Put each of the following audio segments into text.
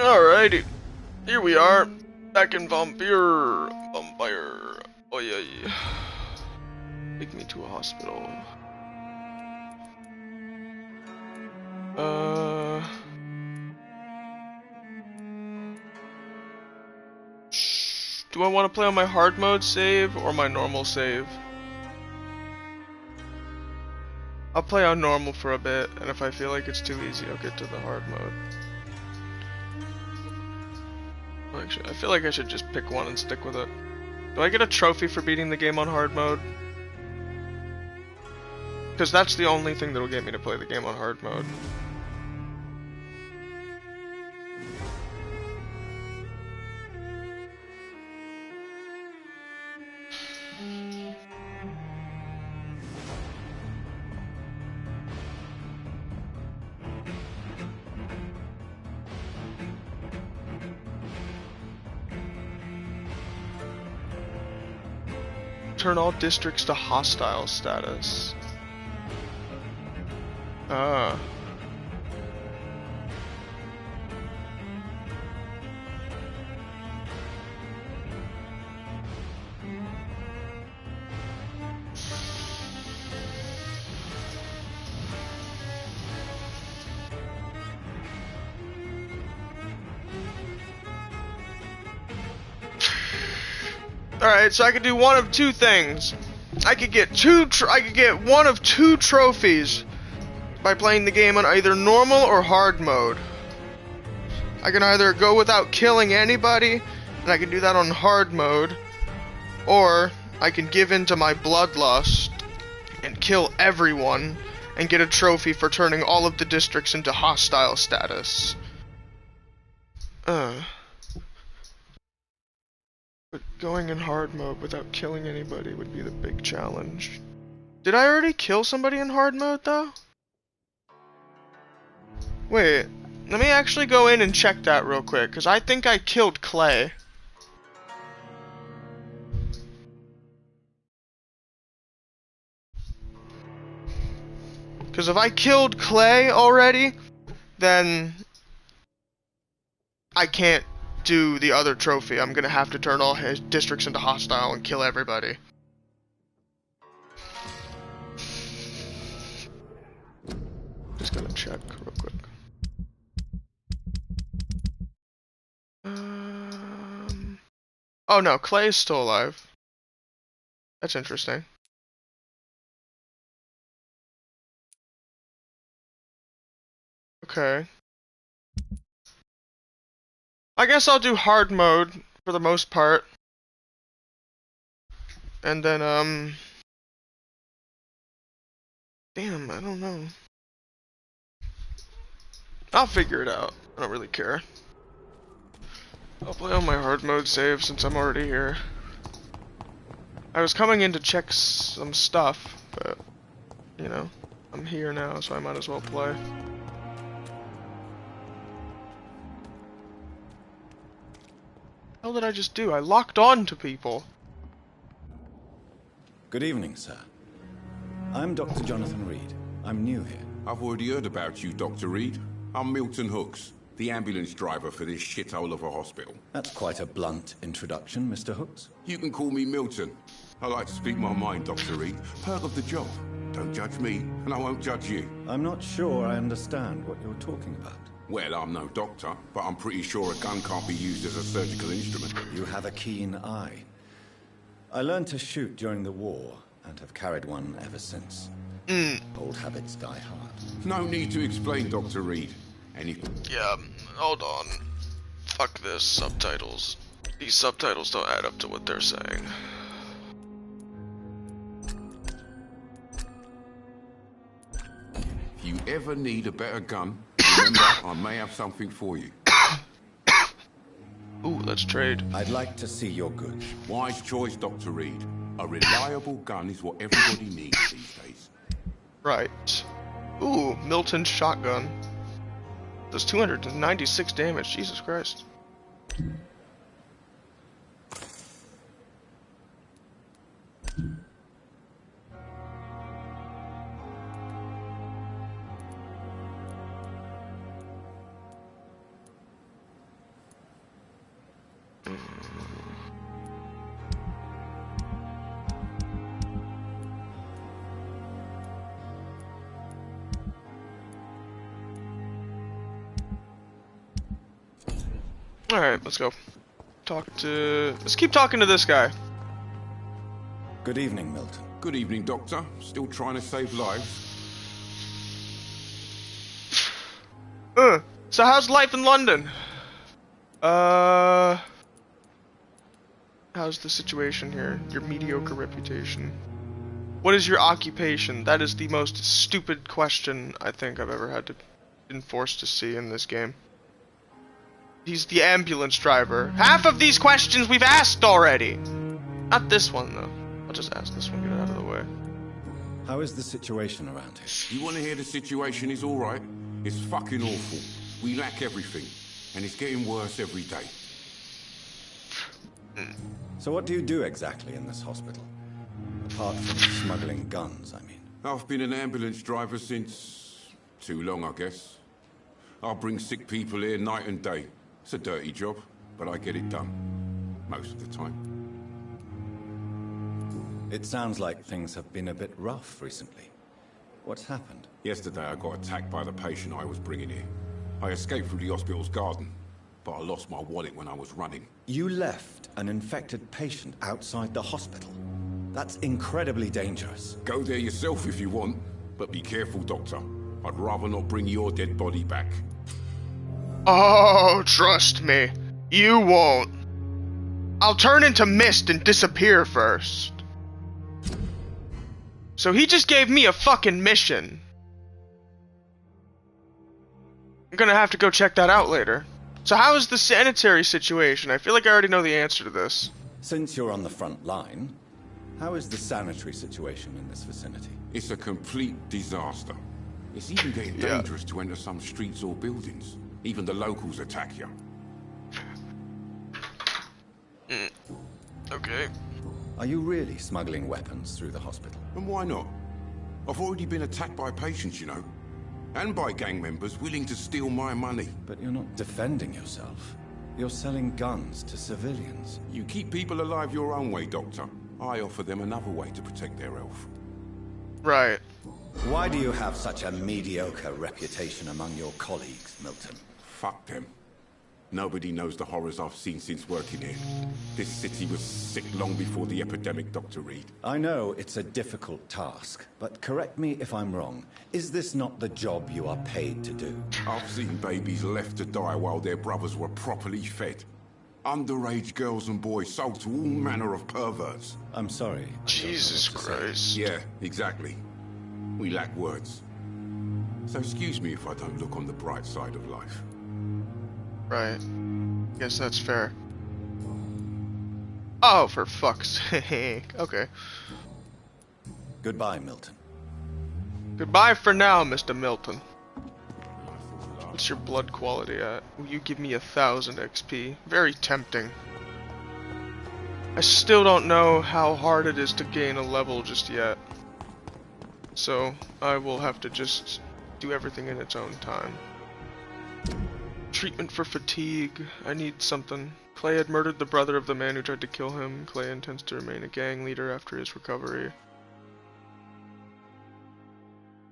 Alrighty, here we are, back in Vampyr. Vampyr. Oh yeah, yeah. Take me to a hospital. Do I want to play on my hard mode save or my normal save? I'll play on normal for a bit, and if I feel like it's too easy, I'll get to the hard mode. Actually, I feel like I should just pick one and stick with it. Do I get a trophy for beating the game on hard mode? Because that's the only thing that'll get me to play the game on hard mode. Turn all districts to hostile status. Ah. Alright, so I could do one of two things. I could get one of two trophies by playing the game on either normal or hard mode. I can either go without killing anybody, and I can do that on hard mode, or I can give in to my bloodlust and kill everyone and get a trophy for turning all of the districts into hostile status. But going in hard mode without killing anybody would be the big challenge. Did I already kill somebody in hard mode, though? Wait, let me actually go in and check that real quick, because I think I killed Clay. Because if I killed Clay already, then I can't do the other trophy. I'm gonna have to turn all his districts into hostile and kill everybody. Just gonna check real quick. Oh no, Clay is still alive. That's interesting. Okay. I guess I'll do hard mode for the most part. And then, damn, I don't know. I'll figure it out. I don't really care. I'll play on my hard mode save since I'm already here. I was coming in to check some stuff, but, you know, I'm here now, so I might as well play. What the hell did I just do? I locked on to people. Good evening, sir. I'm Dr. Jonathan Reed. I'm new here. I've already heard about you, Dr. Reed. I'm Milton Hooks, the ambulance driver for this shithole of a hospital. That's quite a blunt introduction, Mr. Hooks. You can call me Milton. I like to speak my mind, Dr. Reed. Perk of the job. Don't judge me, and I won't judge you. I'm not sure I understand what you're talking about. Well, I'm no doctor, but I'm pretty sure a gun can't be used as a surgical instrument. You have a keen eye. I learned to shoot during the war, and have carried one ever since. Old habits die hard. No need to explain, Dr. Reed. Yeah, hold on. Fuck this, subtitles. These subtitles don't add up to what they're saying. If you ever need a better gun, remember, I may have something for you. Ooh, let's trade. I'd like to see your goods. Wise choice, Dr. Reed. A reliable gun is what everybody needs these days. Right. Ooh, Milton's shotgun. Does 296 damage, Jesus Christ. Alright, let's go. Let's keep talking to this guy. Good evening, Milton. Good evening, Doctor. Still trying to save lives? So how's life in London? How's the situation here? Your mediocre reputation. What is your occupation? That is the most stupid question I think I've ever been forced to see in this game. He's the ambulance driver. Half of these questions we've asked already! Not this one, though. I'll just ask this one, get it out of the way. How is the situation around here? You want to hear the situation is all right? It's fucking awful. We lack everything, and it's getting worse every day. So what do you do exactly in this hospital? Apart from smuggling guns, I mean. I've been an ambulance driver since... too long, I guess. I'll bring sick people here night and day. It's a dirty job, but I get it done. Most of the time. It sounds like things have been a bit rough recently. What's happened? Yesterday I got attacked by the patient I was bringing here. I escaped through the hospital's garden, but I lost my wallet when I was running. You left an infected patient outside the hospital? That's incredibly dangerous. Go there yourself if you want, but be careful, Doctor. I'd rather not bring your dead body back. Oh, trust me. You won't. I'll turn into mist and disappear first. So he just gave me a fucking mission. I'm gonna have to go check that out later. So how is the sanitary situation? I feel like I already know the answer to this. Since you're on the front line, how is the sanitary situation in this vicinity? It's a complete disaster. It's even getting dangerous to enter some streets or buildings. Even the locals attack you. Okay. Are you really smuggling weapons through the hospital? And why not? I've already been attacked by patients, you know. And by gang members willing to steal my money. But you're not defending yourself. You're selling guns to civilians. You keep people alive your own way, Doctor. I offer them another way to protect their health. Right. Why do you have such a mediocre reputation among your colleagues, Milton? Fuck them. Nobody knows the horrors I've seen since working here. This city was sick long before the epidemic, Dr. Reed. I know it's a difficult task, but correct me if I'm wrong. Is this not the job you are paid to do? I've seen babies left to die while their brothers were properly fed. Underage girls and boys sold to all manner of perverts. I'm sorry. Jesus Christ. Yeah, exactly. We lack words. So excuse me if I don't look on the bright side of life. Right. Guess that's fair. Oh, for fuck's sake. Okay. Goodbye, Milton. Goodbye for now, Mr. Milton. What's your blood quality at? Will you give me 1,000 XP? Very tempting. I still don't know how hard it is to gain a level just yet. So, I will have to just do everything in its own time. Treatment for fatigue. I need something. Clay had murdered the brother of the man who tried to kill him. Clay intends to remain a gang leader after his recovery.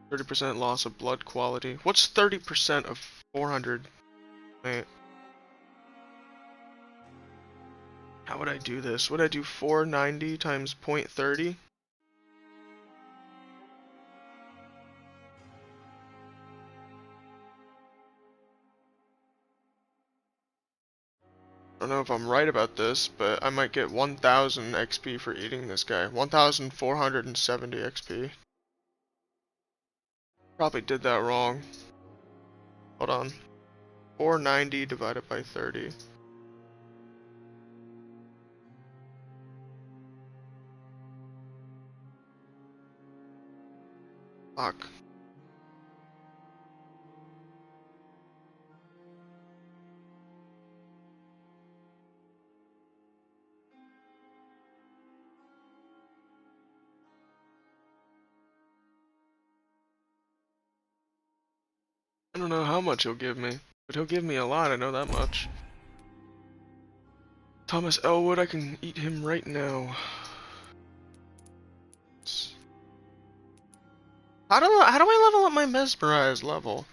30% loss of blood quality. What's 30% of 400? Wait. How would I do this? Would I do 490 times 0.30? I don't know if I'm right about this, but I might get 1,000 XP for eating this guy. 1,470 XP. Probably did that wrong. Hold on. 490 divided by 30. Fuck. I don't know how much he'll give me, but he'll give me a lot, I know that much. Thomas Elwood, I can eat him right now. How do I level up my mesmerize level?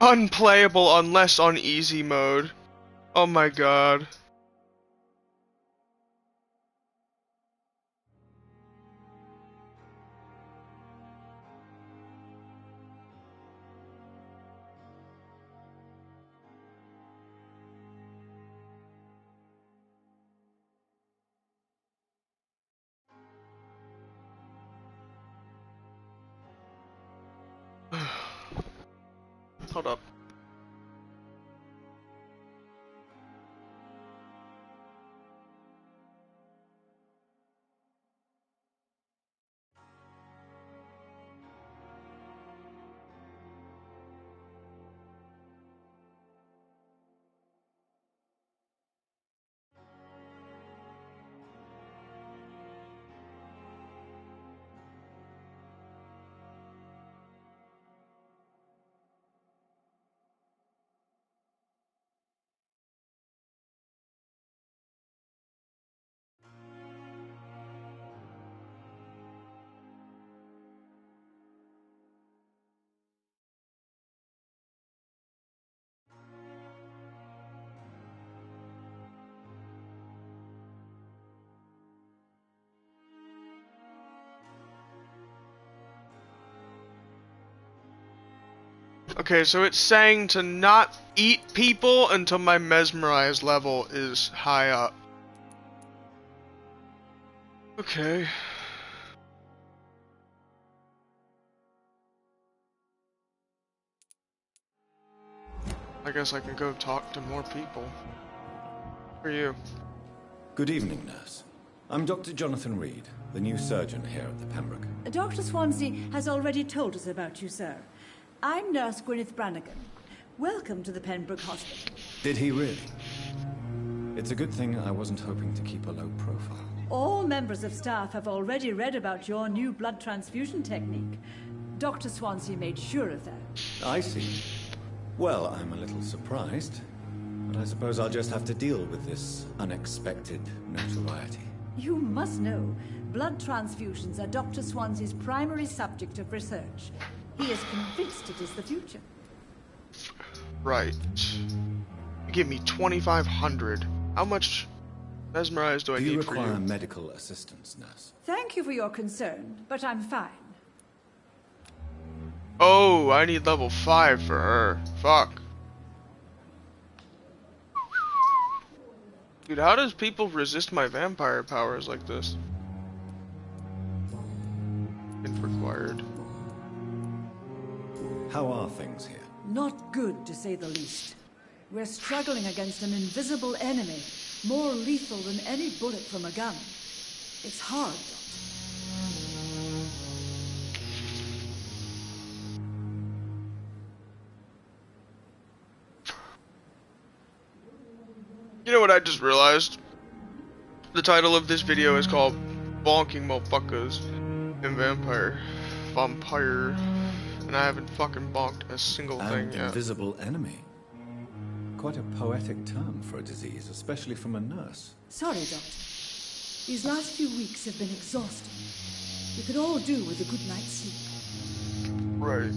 Unplayable unless on easy mode. Oh my god. Hold up. Okay, so it's saying to not eat people until my mesmerize level is high up. Okay. I guess I can go talk to more people. Who are you? Good evening, nurse. I'm Dr. Jonathan Reed, the new surgeon here at the Pembroke. Dr. Swansea has already told us about you, sir. I'm Nurse Gwyneth Brannigan. Welcome to the Pembroke Hospital. Did he really? It's a good thing I wasn't hoping to keep a low profile. All members of staff have already read about your new blood transfusion technique. Dr. Swansea made sure of that. I see. Well, I'm a little surprised, but I suppose I'll just have to deal with this unexpected notoriety. You must know, blood transfusions are Dr. Swansea's primary subject of research. He is convinced it is the future. Right. Give me 2,500. How much mesmerize do I need for you? Do you require medical assistance, nurse? Thank you for your concern, but I'm fine. Oh, I need level 5 for her. Fuck. Dude, how does people resist my vampire powers like this? If required. How are things here? Not good, to say the least. We're struggling against an invisible enemy, more lethal than any bullet from a gun. It's hard, Doctor. You know what I just realized? The title of this video is called Bonking Motherfuckers in Vampyr. And I haven't fucking bonked a single thing yet. Invisible enemy. Quite a poetic term for a disease, especially from a nurse. Sorry, Doctor. These last few weeks have been exhausting. We could all do with a good night's sleep. Right.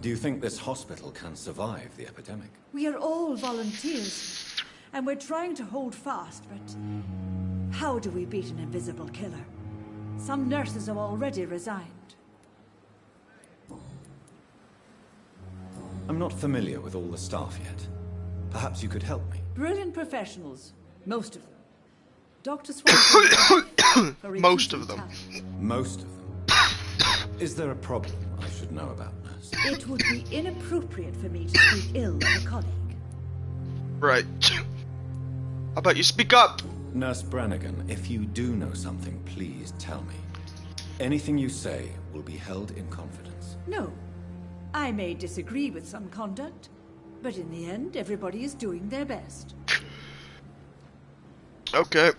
Do you think this hospital can survive the epidemic? We are all volunteers, and we're trying to hold fast, but how do we beat an invisible killer? Some nurses have already resigned. I'm not familiar with all the staff yet. Perhaps you could help me. Brilliant professionals, most of them. Dr. Swanson. Most of them. Most of them? Is there a problem I should know about, nurse? It would be inappropriate for me to speak ill of a colleague. Right. How about you speak up? Nurse Brannigan, if you do know something, please tell me. Anything you say will be held in confidence. No. I may disagree with some conduct, but in the end, everybody is doing their best. Okay,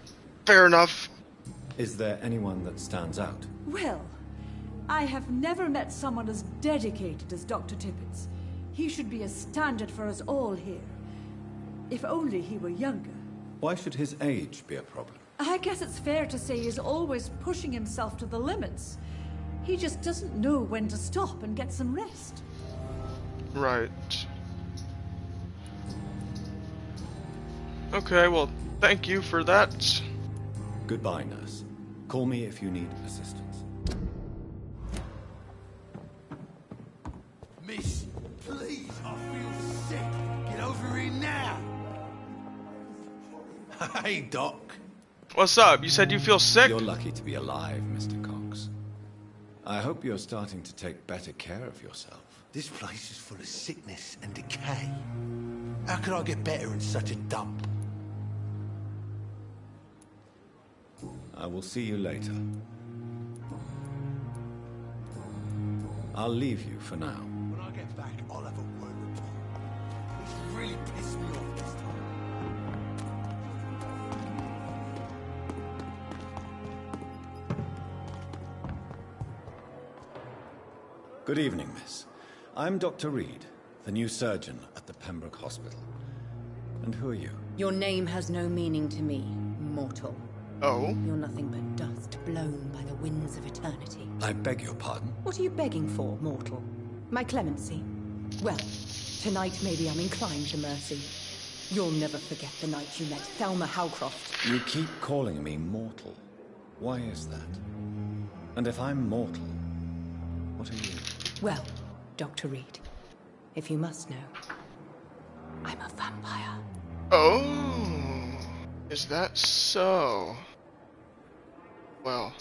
fair enough. Is there anyone that stands out? Well, I have never met someone as dedicated as Dr. Tippett. He should be a standard for us all here. If only he were younger. Why should his age be a problem? I guess it's fair to say he's always pushing himself to the limits. He just doesn't know when to stop and get some rest. Right. Okay, well, thank you for that. Goodbye, nurse. Call me if you need assistance. Miss, please, I feel sick. Get over here now. Hey, Doc. What's up? You said you feel sick? You're lucky to be alive, Mr. Cox. I hope you're starting to take better care of yourself. This place is full of sickness and decay. How could I get better in such a dump? I will see you later. I'll leave you for now. When I get back, I'll have a word with Tom. He's really pissed me off this time. Good evening, miss. I'm Dr. Reed, the new surgeon at the Pembroke Hospital. And who are you? Your name has no meaning to me, mortal. Oh? You're nothing but dust blown by the winds of eternity. I beg your pardon? What are you begging for, mortal? My clemency? Well, tonight maybe I'm inclined to mercy. You'll never forget the night you met Thelma Howcroft. You keep calling me mortal. Why is that? And if I'm mortal, what are you? Well, Dr. Reed, if you must know, I'm a vampire. Oh, is that so? Well,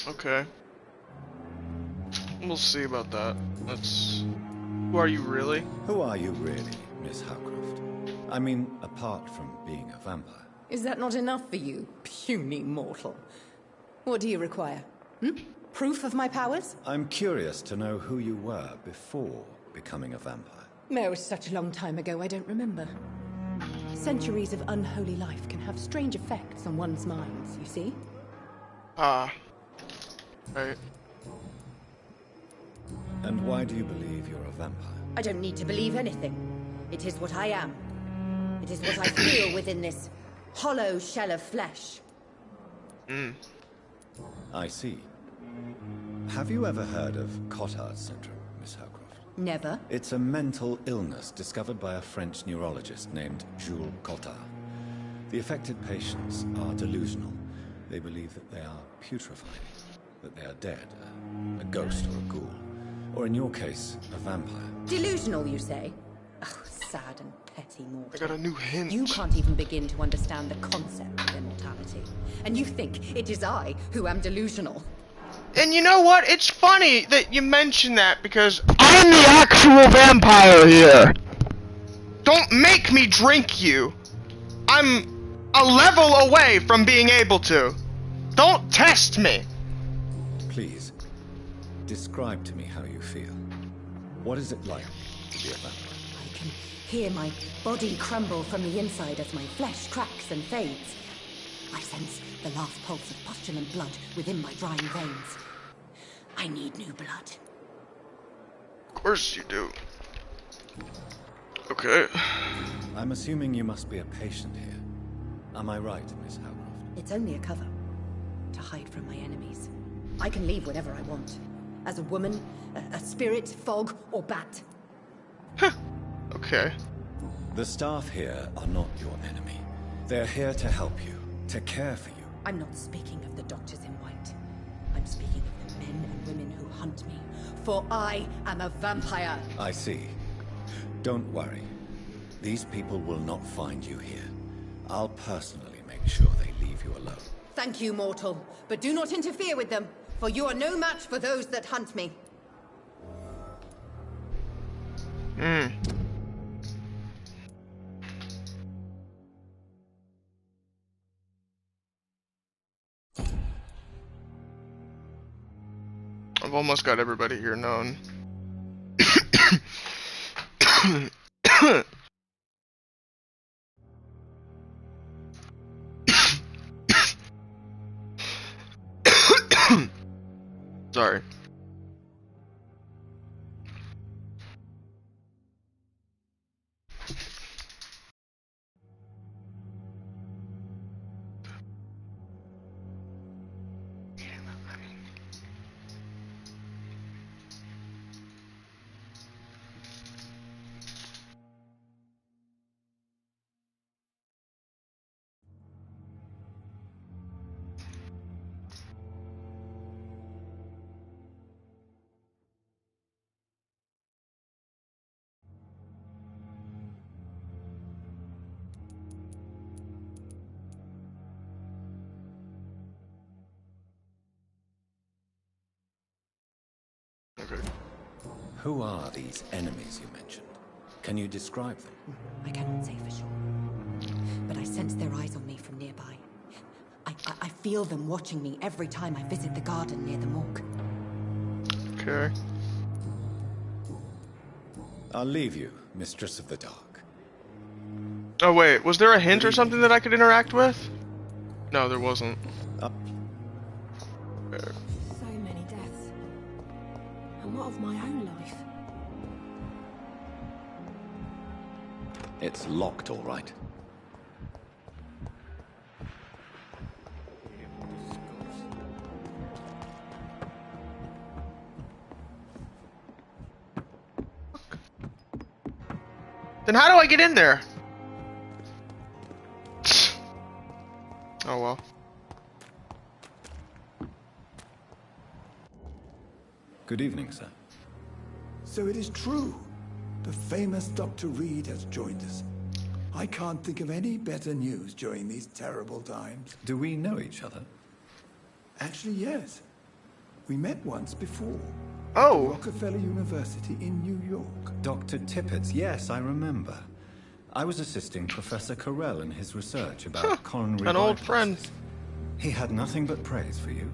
okay. We'll see about that. Who are you really? Who are you really, Miss Howcroft? I mean, apart from being a vampire. Is that not enough for you, puny mortal? What do you require? Proof of my powers? I'm curious to know who you were before becoming a vampire. It was such a long time ago, I don't remember. Centuries of unholy life can have strange effects on one's minds, you see? Ah. Right. And why do you believe you're a vampire? I don't need to believe anything. It is what I am. It is what I feel within this hollow shell of flesh. I see. Have you ever heard of Cotard syndrome, Miss Howcroft? Never. It's a mental illness discovered by a French neurologist named Jules Cotard. The affected patients are delusional. They believe that they are putrefied, that they are dead, a ghost or a ghoul, or in your case, a vampire. Delusional, you say? Oh, sad and petty mortal. I got a new hint. You can't even begin to understand the concept of immortality. And you think it is I who am delusional. And you know what? It's funny that you mention that because I'm the actual vampire here. Don't make me drink you. I'm a level away from being able to. Don't test me. Please, describe to me how you feel. What is it like to be a vampire? I can hear my body crumble from the inside as my flesh cracks and fades. I sense the last pulse of postulant blood within my drying veins. I need new blood. Of course you do. Okay. I'm assuming you must be a patient here. Am I right, Miss Howcroft? It's only a cover. To hide from my enemies. I can leave whenever I want. As a woman, a spirit, fog, or bat. Okay. The staff here are not your enemy. They're here to help you, to care for you. I'm not speaking of the doctors in white. I'm speaking of the men and women who hunt me. For I am a vampire. I see. Don't worry. These people will not find you here. I'll personally make sure they leave you alone. Thank you, mortal. But do not interfere with them, for for you are no match for those that hunt me. I've almost got everybody here known. Sorry. Okay. Who are these enemies you mentioned? Can you describe them? I cannot say for sure, but I sense their eyes on me from nearby. I feel them watching me every time I visit the garden near the morgue. Okay. I'll leave you, Mistress of the Dark. Oh wait, was there a hint or something that I could interact with? No, there wasn't. So many deaths. And what of my own life? It's locked, all right. Then how do I get in there? Oh well. Good evening, sir. So it is true. The famous Dr. Reed has joined us. I can't think of any better news during these terrible times. Do we know each other? Actually, yes. We met once before. Oh. At Rockefeller University in New York. Dr. Tippett, yes, I remember. I was assisting Professor Carell in his research about coronary an old bypasses. friend. He had nothing but praise for you.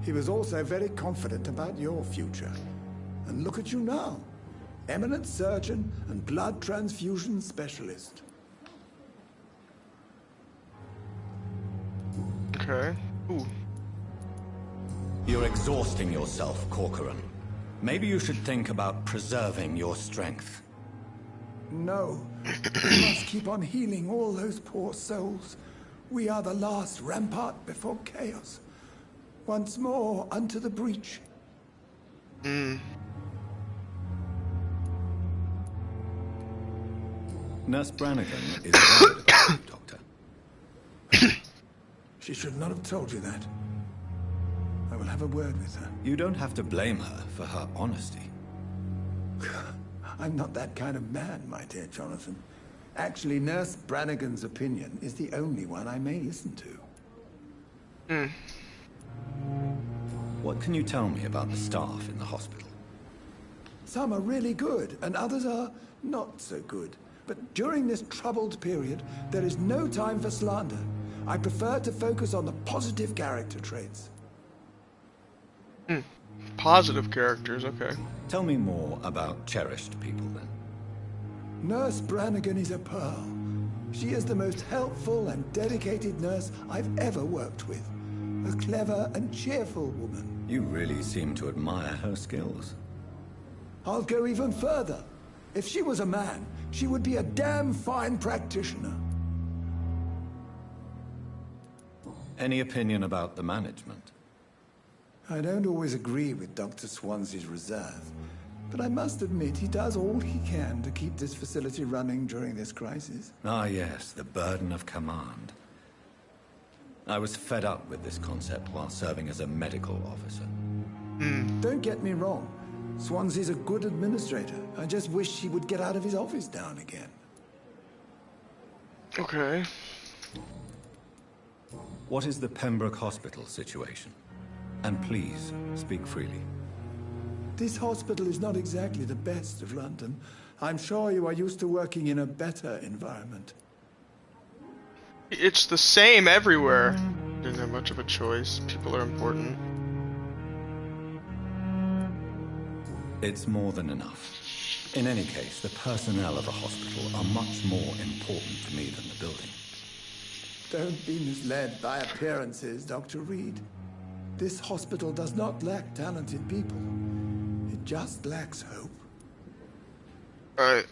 He was also very confident about your future. And look at you now. Eminent surgeon and blood transfusion specialist. Okay. Ooh. You're exhausting yourself, Corcoran. Maybe you should think about preserving your strength. No. We must keep on healing all those poor souls. We are the last rampart before chaos. Once more unto the breach. Nurse Brannigan is worried about you, Doctor. She should not have told you that. I will have a word with her. You don't have to blame her for her honesty. I'm not that kind of man, my dear Jonathan. Actually, Nurse Brannigan's opinion is the only one I may listen to. What can you tell me about the staff in the hospital? Some are really good, and others are not so good. But during this troubled period, there is no time for slander. I prefer to focus on the positive character traits. Positive characters, okay. Tell me more about cherished people, then. Nurse Brannigan is a pearl. She is the most helpful and dedicated nurse I've ever worked with. A clever and cheerful woman. You really seem to admire her skills. I'll go even further. If she was a man, she would be a damn fine practitioner. Any opinion about the management? I don't always agree with Dr. Swansea's reserve, but I must admit he does all he can to keep this facility running during this crisis. Ah, yes, the burden of command. I was fed up with this concept while serving as a medical officer. Don't get me wrong. Swansea's a good administrator. I just wish he would get out of his office now and again. Okay. What is the Pembroke Hospital situation? And please, speak freely. This hospital is not exactly the best of London. I'm sure you are used to working in a better environment. It's the same everywhere. Didn't have much of a choice. People are important. It's more than enough. In any case, the personnel of the hospital are much more important to me than the building. Don't be misled by appearances, Dr. Reed. This hospital does not lack talented people. It just lacks hope. Alright.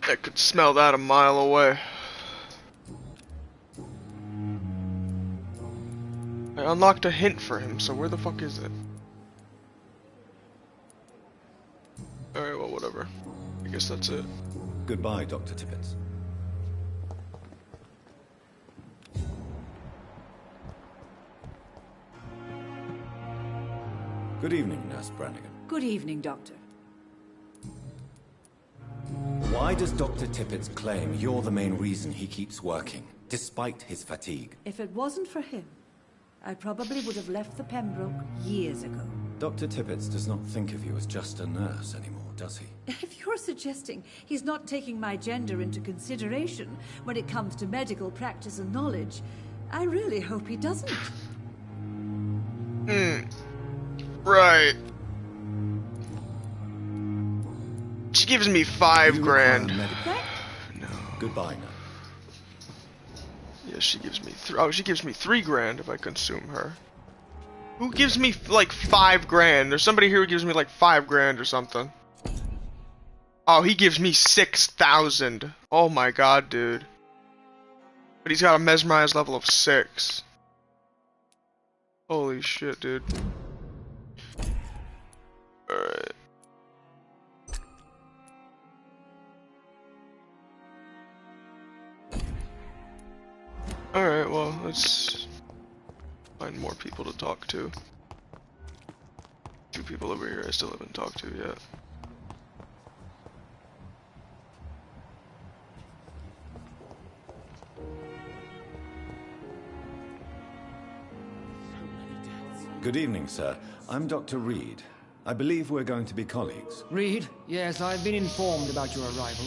I could smell that a mile away. I unlocked a hint for him, so where the fuck is it? Alright, well, whatever. I guess that's it. Goodbye, Dr. Tippett. Good evening, Nurse Brannigan. Good evening, Doctor. Why does Dr. Tippett's claim you're the main reason he keeps working, despite his fatigue? If it wasn't for him, I probably would have left the Pembroke years ago. Dr. Tippett does not think of you as just a nurse anymore, does he? If you're suggesting he's not taking my gender into consideration when it comes to medical practice and knowledge, I really hope he doesn't. Right. She gives me $5 grand. No. Goodbye now. Yeah, she gives me she gives me $3 grand if I consume her. Who gives me like $5 grand? There's somebody here who gives me like $5 grand or something. Oh, he gives me 6,000. Oh my god, dude. But he's got a mesmerized level of 6. Holy shit, dude. Alright. Alright, well, let's find more people to talk to. 2 people over here I still haven't talked to yet. Good evening, sir. I'm Dr. Reed. I believe we're going to be colleagues. Reed? Yes, I've been informed about your arrival.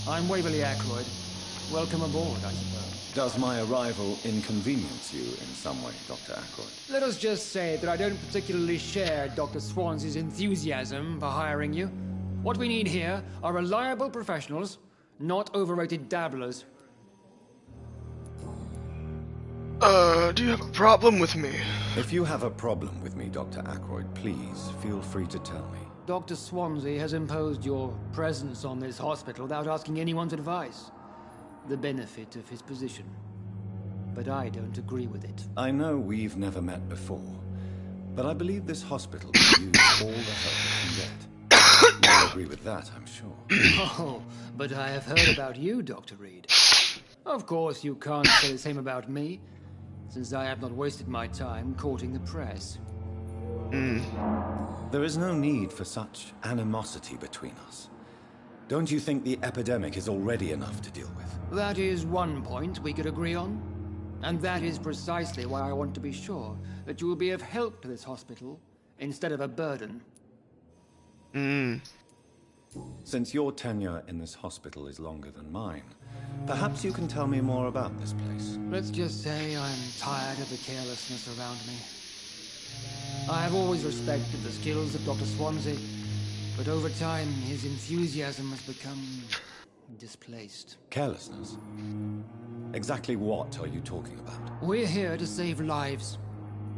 I'm Waverly Ackroyd. Welcome aboard, I suppose. Does my arrival inconvenience you in some way, Dr. Ackroyd? Let us just say that I don't particularly share Dr. Swansea's enthusiasm for hiring you. What we need here are reliable professionals, not overrated dabblers. Do you have a problem with me? If you have a problem with me, Dr. Ackroyd, please feel free to tell me. Dr. Swansea has imposed your presence on this hospital without asking anyone's advice. The benefit of his position. But I don't agree with it. I know we've never met before, but I believe this hospital can use all the help it can get. You'll agree with that, I'm sure. Oh, but I have heard about you, Dr. Reed. Of course, you can't say the same about me, since I have not wasted my time courting the press. There is no need for such animosity between us. Don't you think the epidemic is already enough to deal with? That is one point we could agree on. And that is precisely why I want to be sure that you will be of help to this hospital, instead of a burden. Since your tenure in this hospital is longer than mine, perhaps you can tell me more about this place. Let's just say I'm tired of the carelessness around me. I have always respected the skills of Dr. Swansea, but over time his enthusiasm has become displaced. Carelessness? Exactly what are you talking about? We're here to save lives.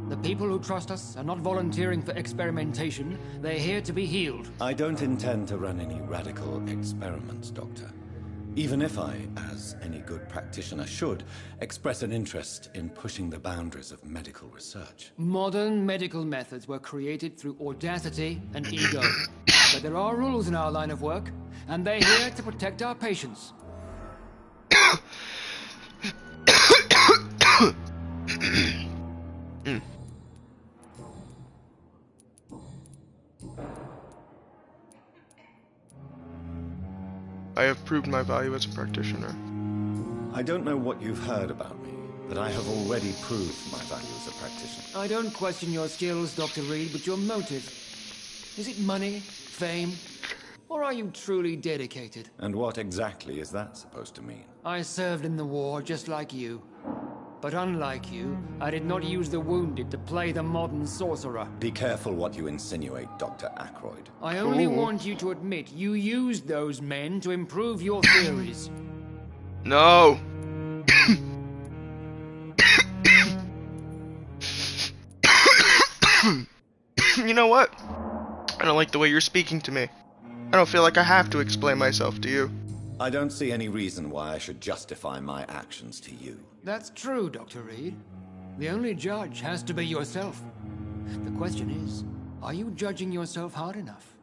The people who trust us are not volunteering for experimentation. They're here to be healed. I don't intend to run any radical experiments, Doctor. Even if I, as any good practitioner should, express an interest in pushing the boundaries of medical research. Modern medical methods were created through audacity and ego. But there are rules in our line of work, and they're here to protect our patients. I have proved my value as a practitioner. I don't know what you've heard about me, but I have already proved my value as a practitioner. I don't question your skills, Dr. Reed, but your motive. Is it money, fame, or are you truly dedicated? And what exactly is that supposed to mean? I served in the war just like you. But unlike you, I did not use the wounded to play the modern sorcerer. Be careful what you insinuate, Dr. Ackroyd. I only want you to admit you used those men to improve your theories. No. You know what? I don't like the way you're speaking to me. I don't feel like I have to explain myself to you. I don't see any reason why I should justify my actions to you. That's true, Dr. Reed. The only judge has to be yourself. The question is, are you judging yourself hard enough?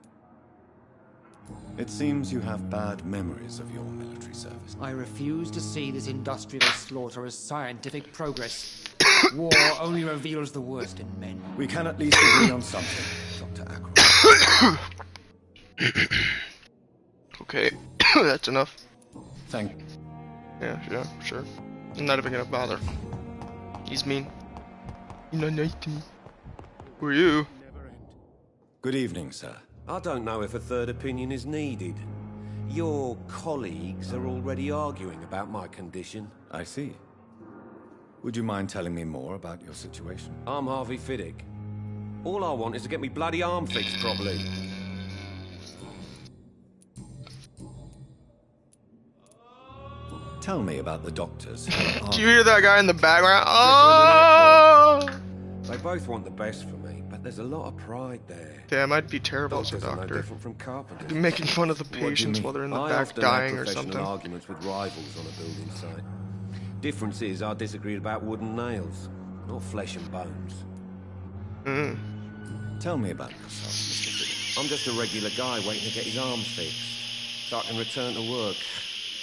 It seems you have bad memories of your military service. I refuse to see this industrial slaughter as scientific progress. War only reveals the worst in men. We can at least agree on something, Dr. Ackroyd. Okay, that's enough. Thank you. Yeah, sure. I'm not even gonna bother. He's mean. You're not nice to me. Who are you? Good evening, sir. I don't know if a third opinion is needed. Your colleagues are already arguing about my condition. I see. Would you mind telling me more about your situation? I'm Harvey Fiddick. All I want is to get me bloody arm fixed properly. Tell me about the doctors. Do you hear that guy in the background? Oh! They both want the best for me, but there's a lot of pride there. Damn, I'd be terrible as a Doctors are no doctor. different from carpenters. I'd be making fun of the patients while they're in the I back often dying have or professional something. arguments with rivals on a building site. Difference is I disagreed about wood and nails, not flesh and bones. Tell me about yourself, Mr. Fiddick. I'm just a regular guy waiting to get his arms fixed, so I can return to work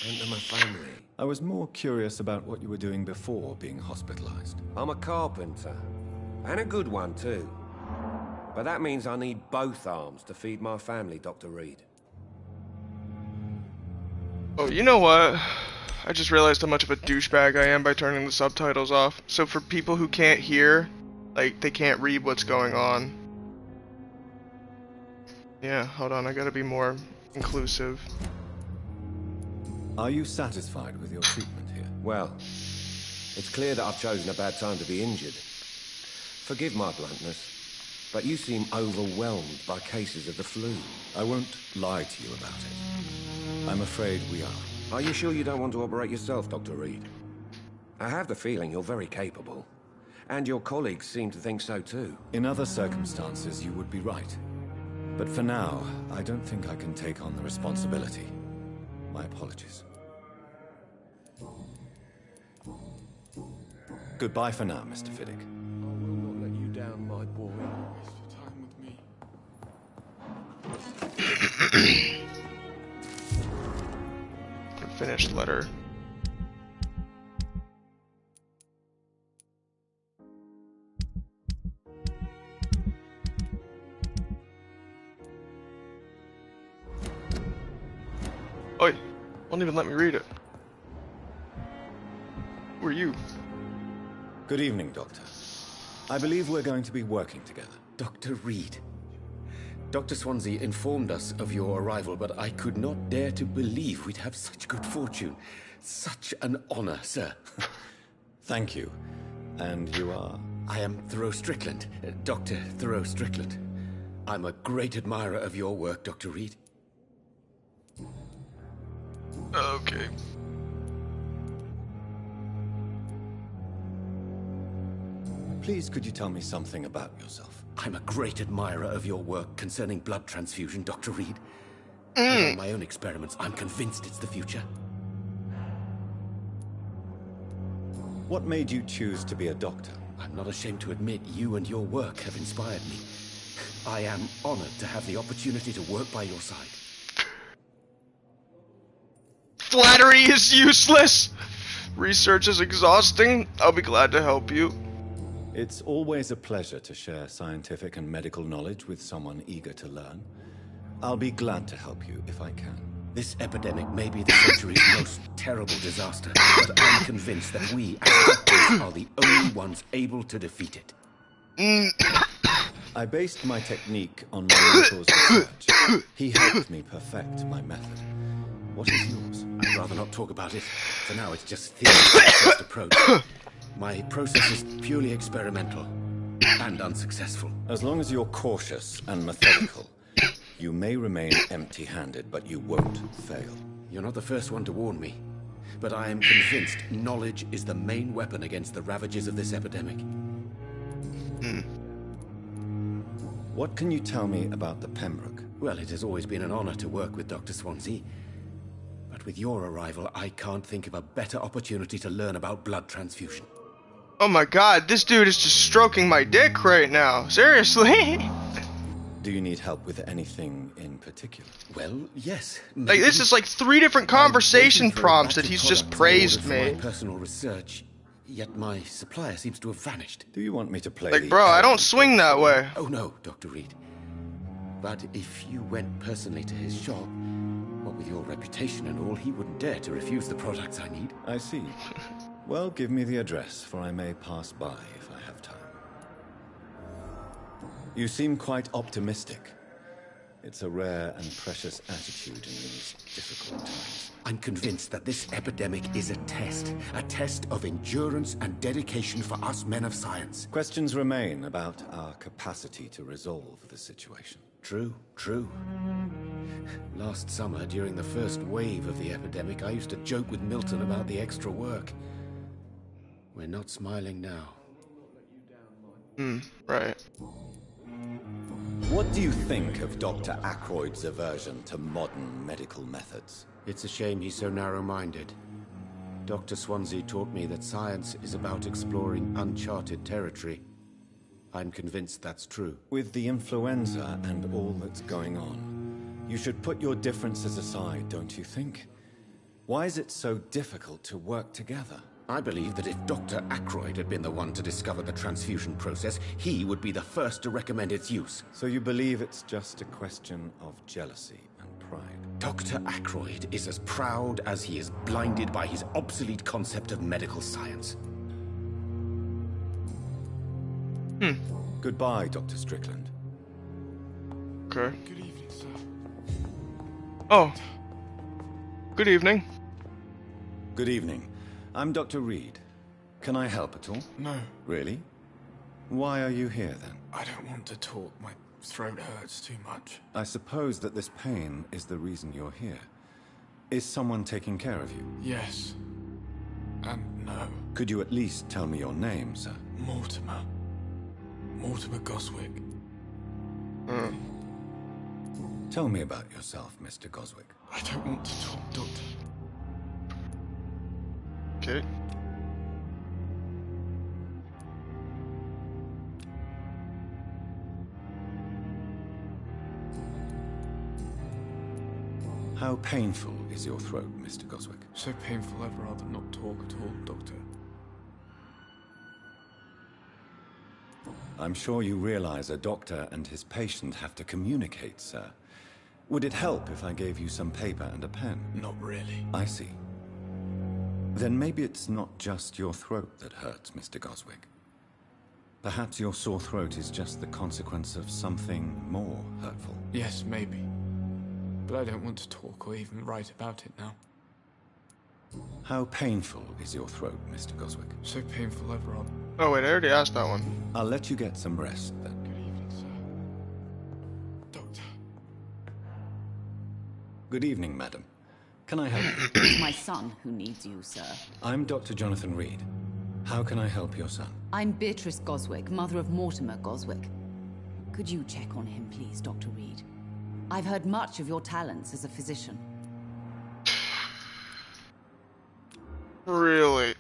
and to my family. I was more curious about what you were doing before being hospitalized. I'm a carpenter, and a good one too. But that means I need both arms to feed my family, Dr. Reed. Oh, you know what? I just realized how much of a douchebag I am by turning the subtitles off. So for people who can't hear, like, they can't read what's going on. Yeah, hold on, I gotta be more inclusive. Are you satisfied with your treatment here? Well, it's clear that I've chosen a bad time to be injured. Forgive my bluntness, but you seem overwhelmed by cases of the flu. I won't lie to you about it. I'm afraid we are. Are you sure you don't want to operate yourself, Dr. Reed? I have the feeling you're very capable. And your colleagues seem to think so too. In other circumstances, you would be right. But for now, I don't think I can take on the responsibility. My apologies. Goodbye for now, Mr. Fiddick. I will not let you down, my boy. Finished letter. Oi, won't even let me read it. Who are you? Good evening, Doctor. I believe we're going to be working together. Dr. Reed. Dr. Swansea informed us of your arrival, but I could not dare to believe we'd have such good fortune. Such an honor, sir. Thank you. And you are? I am Thoreau Strickland, Dr. Thoreau Strickland. I'm a great admirer of your work, Dr. Reed. Okay. Please, could you tell me something about yourself? I'm a great admirer of your work concerning blood transfusion, Dr. Reed. And on my own experiments, I'm convinced it's the future. What made you choose to be a doctor? I'm not ashamed to admit you and your work have inspired me. I am honored to have the opportunity to work by your side. Flattery is useless! Research is exhausting. I'll be glad to help you. It's always a pleasure to share scientific and medical knowledge with someone eager to learn. I'll be glad to help you if I can. This epidemic may be the century's most terrible disaster, but I'm convinced that we, as doctors, are the only ones able to defeat it. I based my technique on my mentor's research. He helped me perfect my method. What is yours? I'd rather not talk about it. For now, it's just theory-based approach. My process is purely experimental and unsuccessful. As long as you're cautious and methodical, you may remain empty-handed, but you won't fail. You're not the first one to warn me, but I am convinced knowledge is the main weapon against the ravages of this epidemic. What can you tell me about the Pembroke? Well, it has always been an honor to work with Dr. Swansea. But with your arrival, I can't think of a better opportunity to learn about blood transfusion. Oh my god, this dude is just stroking my dick right now. Seriously? Do you need help with anything in particular? Well, yes. Like, this is like 3 different conversation prompts that he's just praised me. My personal research, yet my supplier seems to have vanished. Do you want me to play Like, bro, I don't swing that way. Oh no, Dr. Reed. But if you went personally to his shop, what with your reputation and all, he wouldn't dare to refuse the products I need. I see. Well, give me the address, for I may pass by if I have time. You seem quite optimistic. It's a rare and precious attitude in these difficult times. I'm convinced that this epidemic is a test of endurance and dedication for us men of science. Questions remain about our capacity to resolve the situation. True, true. Last summer, during the first wave of the epidemic, I used to joke with Milton about the extra work. We're not smiling now. Right. What do you think of Dr. Ackroyd's aversion to modern medical methods? It's a shame he's so narrow-minded. Dr. Swansea taught me that science is about exploring uncharted territory. I'm convinced that's true. With the influenza and all that's going on, you should put your differences aside, don't you think? Why is it so difficult to work together? I believe that if Dr. Ackroyd had been the one to discover the transfusion process, he would be the first to recommend its use. So you believe it's just a question of jealousy and pride? Dr. Ackroyd is as proud as he is blinded by his obsolete concept of medical science. Goodbye, Dr. Strickland. Okay. Good evening, sir. Oh. Good evening. Good evening. I'm Dr. Reed. Can I help at all? No. Really? Why are you here, then? I don't want to talk. My throat hurts too much. I suppose that this pain is the reason you're here. Is someone taking care of you? Yes. And no. Could you at least tell me your name, sir? Mortimer. Mortimer Goswick. Tell me about yourself, Mr. Goswick. I don't want to talk, Doctor. Okay. How painful is your throat, Mr. Goswick? So painful I'd rather not talk at all, Doctor. I'm sure you realize a doctor and his patient have to communicate, sir. Would it help if I gave you some paper and a pen? Not really. I see. Then maybe it's not just your throat that hurts, Mr. Goswick. Perhaps your sore throat is just the consequence of something more hurtful. Yes, maybe. But I don't want to talk or even write about it now. How painful is your throat, Mr. Goswick? So painful I'd rather... Oh wait, I already asked that one. I'll let you get some rest, then. Good evening, sir. Doctor. Good evening, madam. Can I help you? It's my son who needs you, sir. I'm Dr. Jonathan Reed. How can I help your son? I'm Beatrice Goswick, mother of Mortimer Goswick. Could you check on him, please, Dr. Reed? I've heard much of your talents as a physician. Really?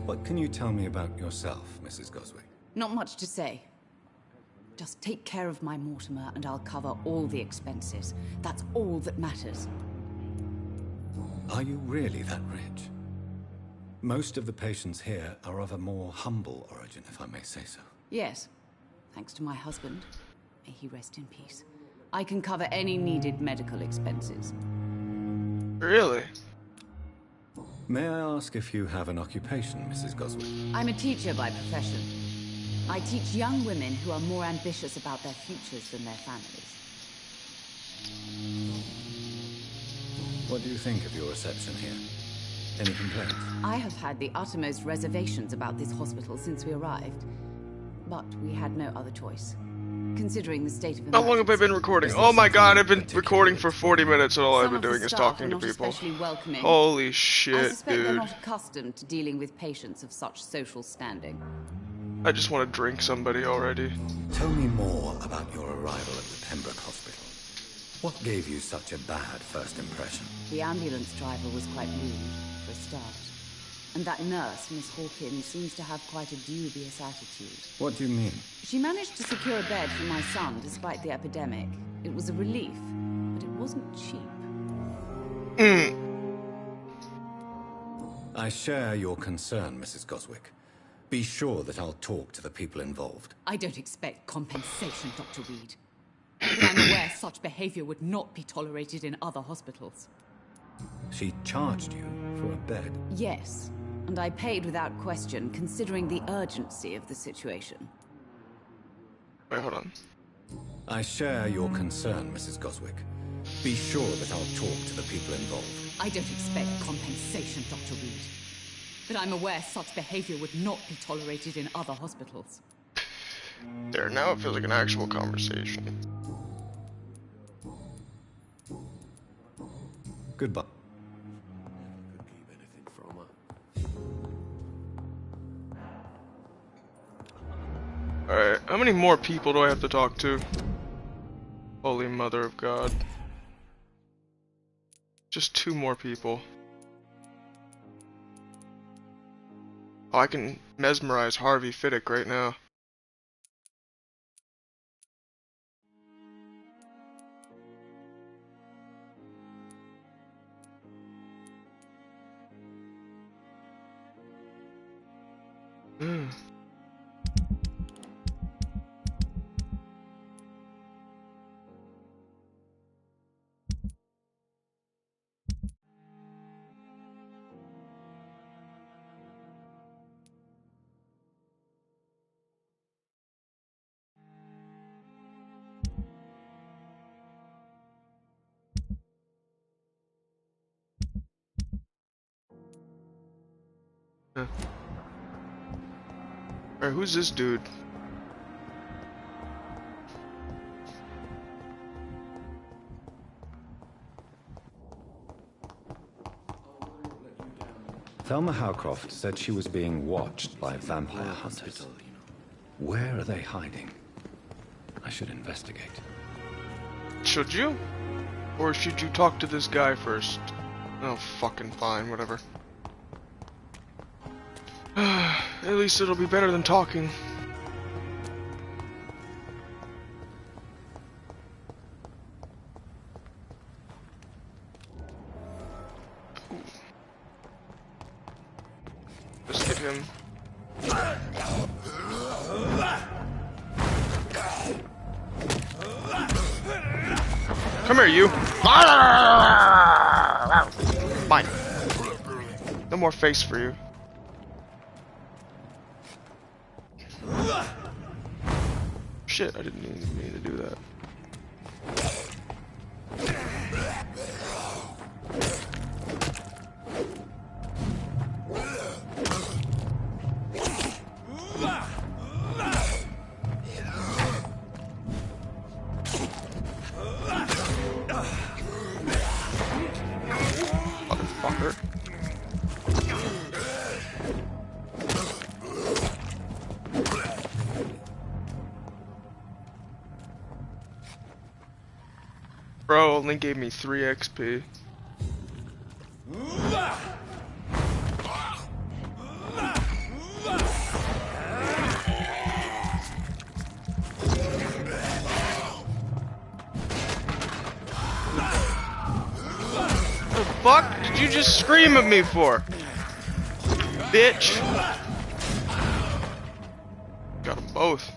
What can you tell me about yourself, Mrs. Goswick? Not much to say. Just take care of my Mortimer and I'll cover all the expenses. That's all that matters. Are you really that rich? Most of the patients here are of a more humble origin, if I may say so. Yes. Thanks to my husband. May he rest in peace. I can cover any needed medical expenses. Really? May I ask if you have an occupation, Mrs. Goswick? I'm a teacher by profession. I teach young women who are more ambitious about their futures than their families. What do you think of your reception here? Any complaints? I have had the uttermost reservations about this hospital since we arrived. But we had no other choice. Considering the state of emergency. How long have I been recording? Oh my god, I've been recording for 40 minutes and all I've been doing is talking to people. Holy shit, I suspect dude. they're not accustomed to dealing with patients of such social standing. I just want to drink somebody already. Tell me more about your arrival at the Pembroke Hospital. What gave you such a bad first impression? The ambulance driver was quite rude, for a start. And that nurse, Miss Hawkins, seems to have quite a dubious attitude. What do you mean? She managed to secure a bed for my son despite the epidemic. It was a relief, but it wasn't cheap. I share your concern, Mrs. Goswick. Be sure that I'll talk to the people involved. I don't expect compensation, Dr. Reed. But I'm aware such behavior would not be tolerated in other hospitals. She charged you for a bed? Yes, and I paid without question, considering the urgency of the situation. Wait, hold on. I share your concern, Mrs. Goswick. Be sure that I'll talk to the people involved. I don't expect compensation, Dr. Reed. But I'm aware such behavior would not be tolerated in other hospitals. There, now it feels like an actual conversation. Goodbye. Alright, how many more people do I have to talk to? Holy Mother of God. Just 2 more people. Oh, I can mesmerize Harvey Fiddick right now. Alright, who's this dude? Thelma Howcroft said she was being watched by vampire hunters. Where are they hiding? I should investigate. Should you? Or should you talk to this guy first? Oh, fucking fine, whatever. At least it'll be better than talking. Just hit him. Come here, you. Fine. No more face for you. Shit, I didn't mean to do that. Motherfucker. Bro only gave me 3 XP. The fuck did you just scream at me for? Bitch. Got them both.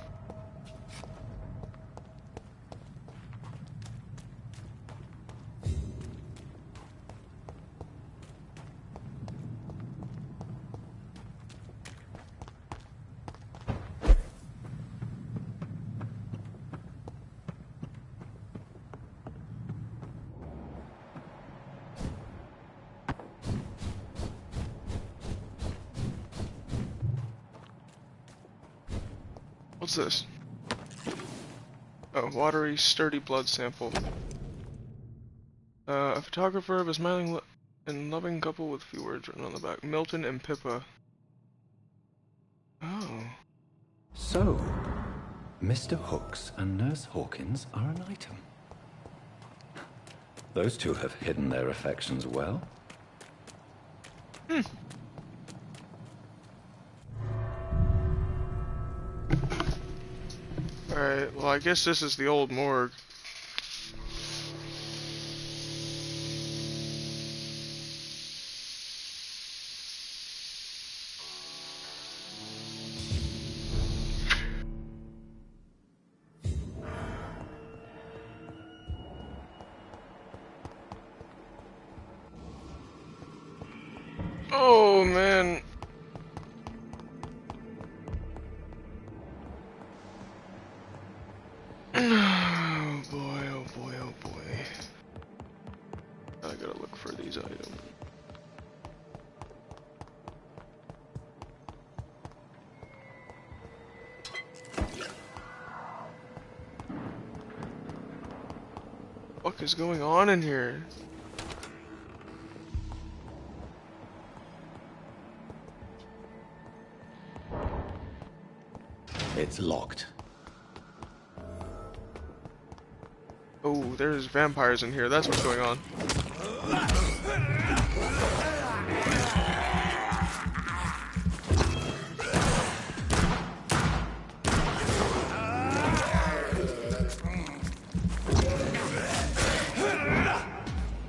What's this? Oh, watery, sturdy blood sample. A photographer of a smiling and loving couple with a few words written on the back. Milton and Pippa. Oh. So, Mr. Hooks and Nurse Hawkins are an item. Those two have hidden their affections well. Alright, well I guess this is the old morgue. Oh man. Oh boy, oh boy, oh boy. I gotta look for these items. What is going on in here? It's locked. Oh, there's vampires in here. That's what's going on.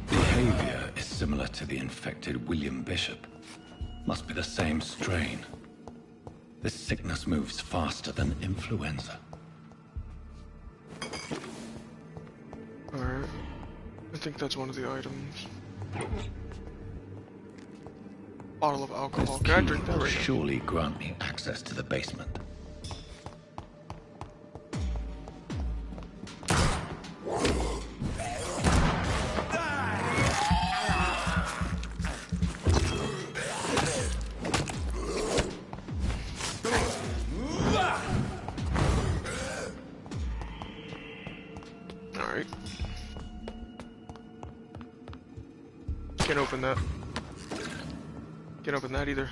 Behavior is similar to the infected William Bishop. Must be the same strain. This sickness moves faster than influenza. Alright. I think that's one of the items. Bottle of alcohol. Can I drink that Will right now? surely grant me access to the basement. Alright. Can't open that. Can't open that either.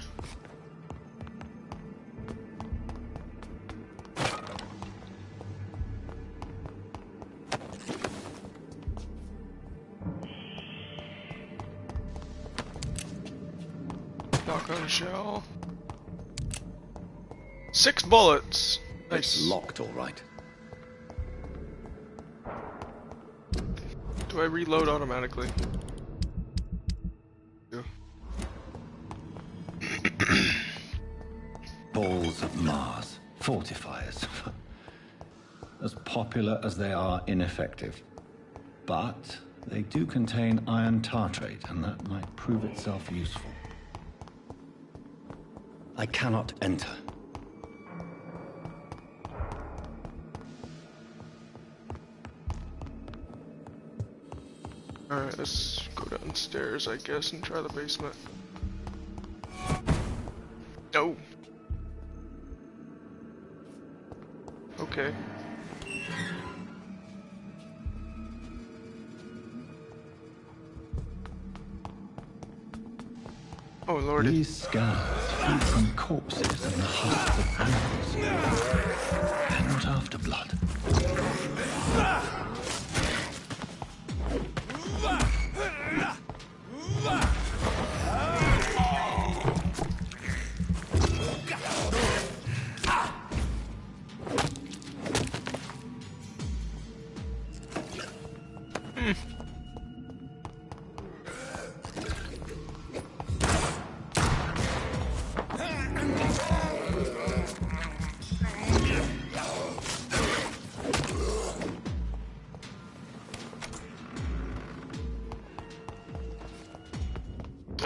Shotgun shell. 6 bullets. Nice. It's locked, all right. Do I reload automatically? Yeah. Balls of Mars. Fortifiers. As popular as they are ineffective. But they do contain iron tartrate, and that might prove itself useful. I cannot enter. Alright, let's go downstairs, I guess, and try the basement. No. Okay. Oh lordy. These scans feed from corpses in the hearts of animals. They're not after blood.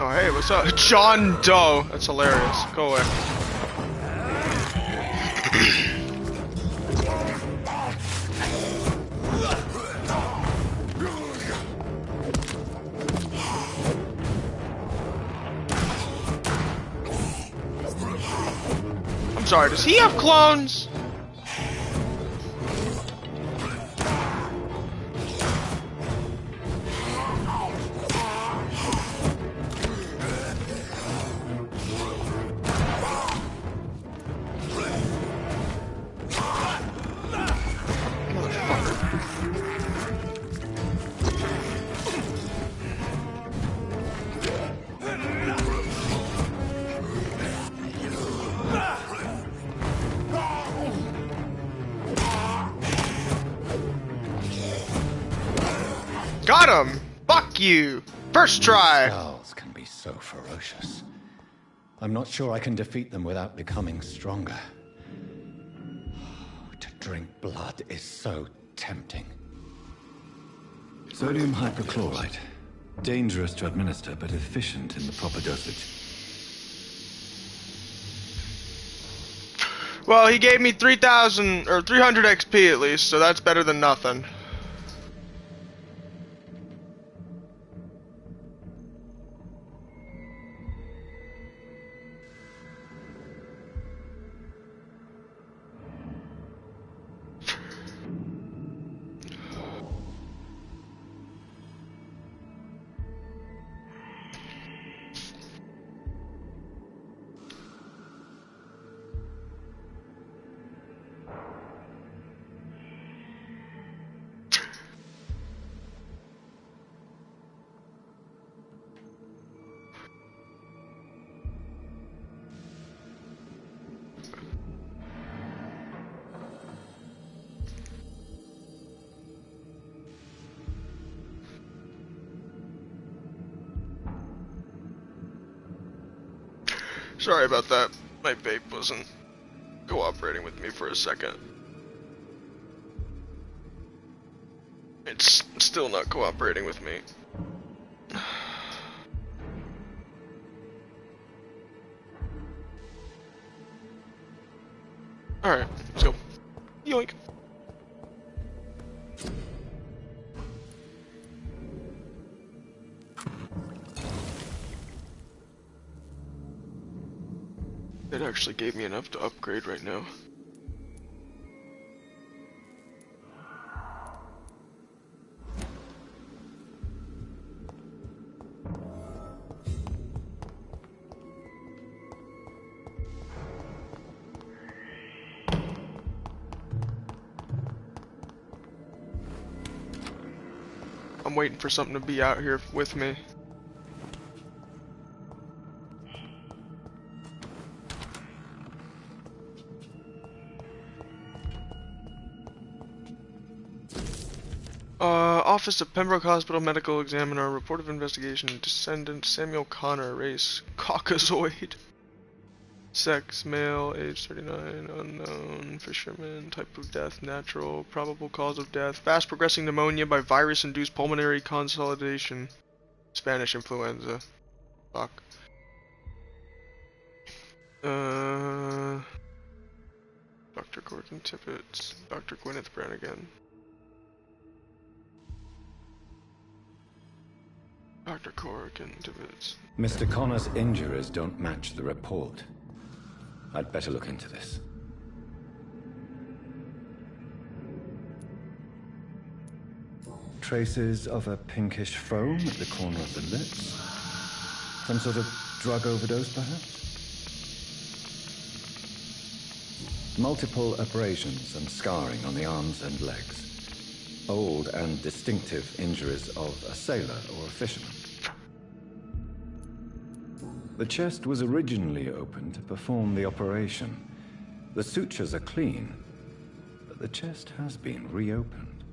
Oh hey, what's up? John Doe! That's hilarious. Go away. I'm sorry, does he have clones? Got him! Fuck you! First try! Skulls can be so ferocious. I'm not sure I can defeat them without becoming stronger. To drink blood is so tempting. Sodium hypochlorite. Dangerous to administer, but efficient in the proper dosage. Well, he gave me 3,000 or 300 XP at least, so that's better than nothing. Sorry about that. My vape wasn't cooperating with me for a second. It's still not cooperating with me. Alright, let's go. Yoink. It actually gave me enough to upgrade right now. I'm waiting for something to be out here with me. Office of Pembroke Hospital Medical Examiner, report of investigation, descendant Samuel Connor, race Caucasoid, sex male, age 39, unknown, fisherman, type of death natural, probable cause of death, fast progressing pneumonia by virus induced pulmonary consolidation, Spanish influenza. Fuck. Dr. Gordon Tippett, Dr. Gwyneth Brannigan. Dr. Corrigan Tippett. Mr. Connor's injuries don't match the report. I'd better look into this. Traces of a pinkish foam at the corner of the lips. Some sort of drug overdose, perhaps? Multiple abrasions and scarring on the arms and legs. Old and distinctive injuries of a sailor or a fisherman. The chest was originally opened to perform the operation. The sutures are clean, but the chest has been reopened.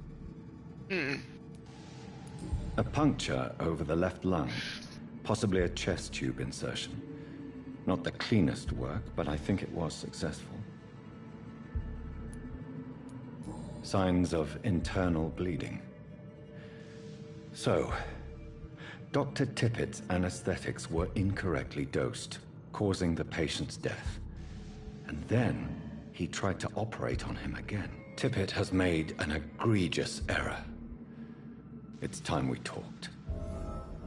A puncture over the left lung, possibly a chest tube insertion. Not the cleanest work, but I think it was successful. Signs of internal bleeding. So, Dr. Tippett's anesthetics were incorrectly dosed, causing the patient's death. And then, he tried to operate on him again. Tippett has made an egregious error. It's time we talked.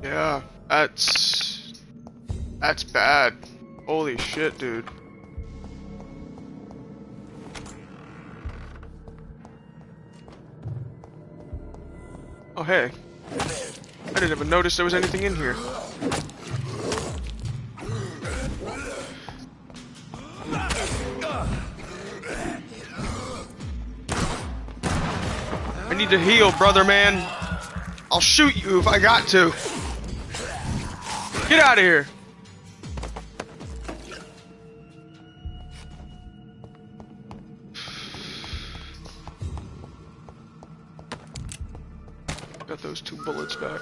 Yeah, that's bad. Holy shit, dude. Oh, hey. I didn't even notice there was anything in here. I need to heal, brother man. I'll shoot you if I got to. Get out of here. Got those 2 bullets back.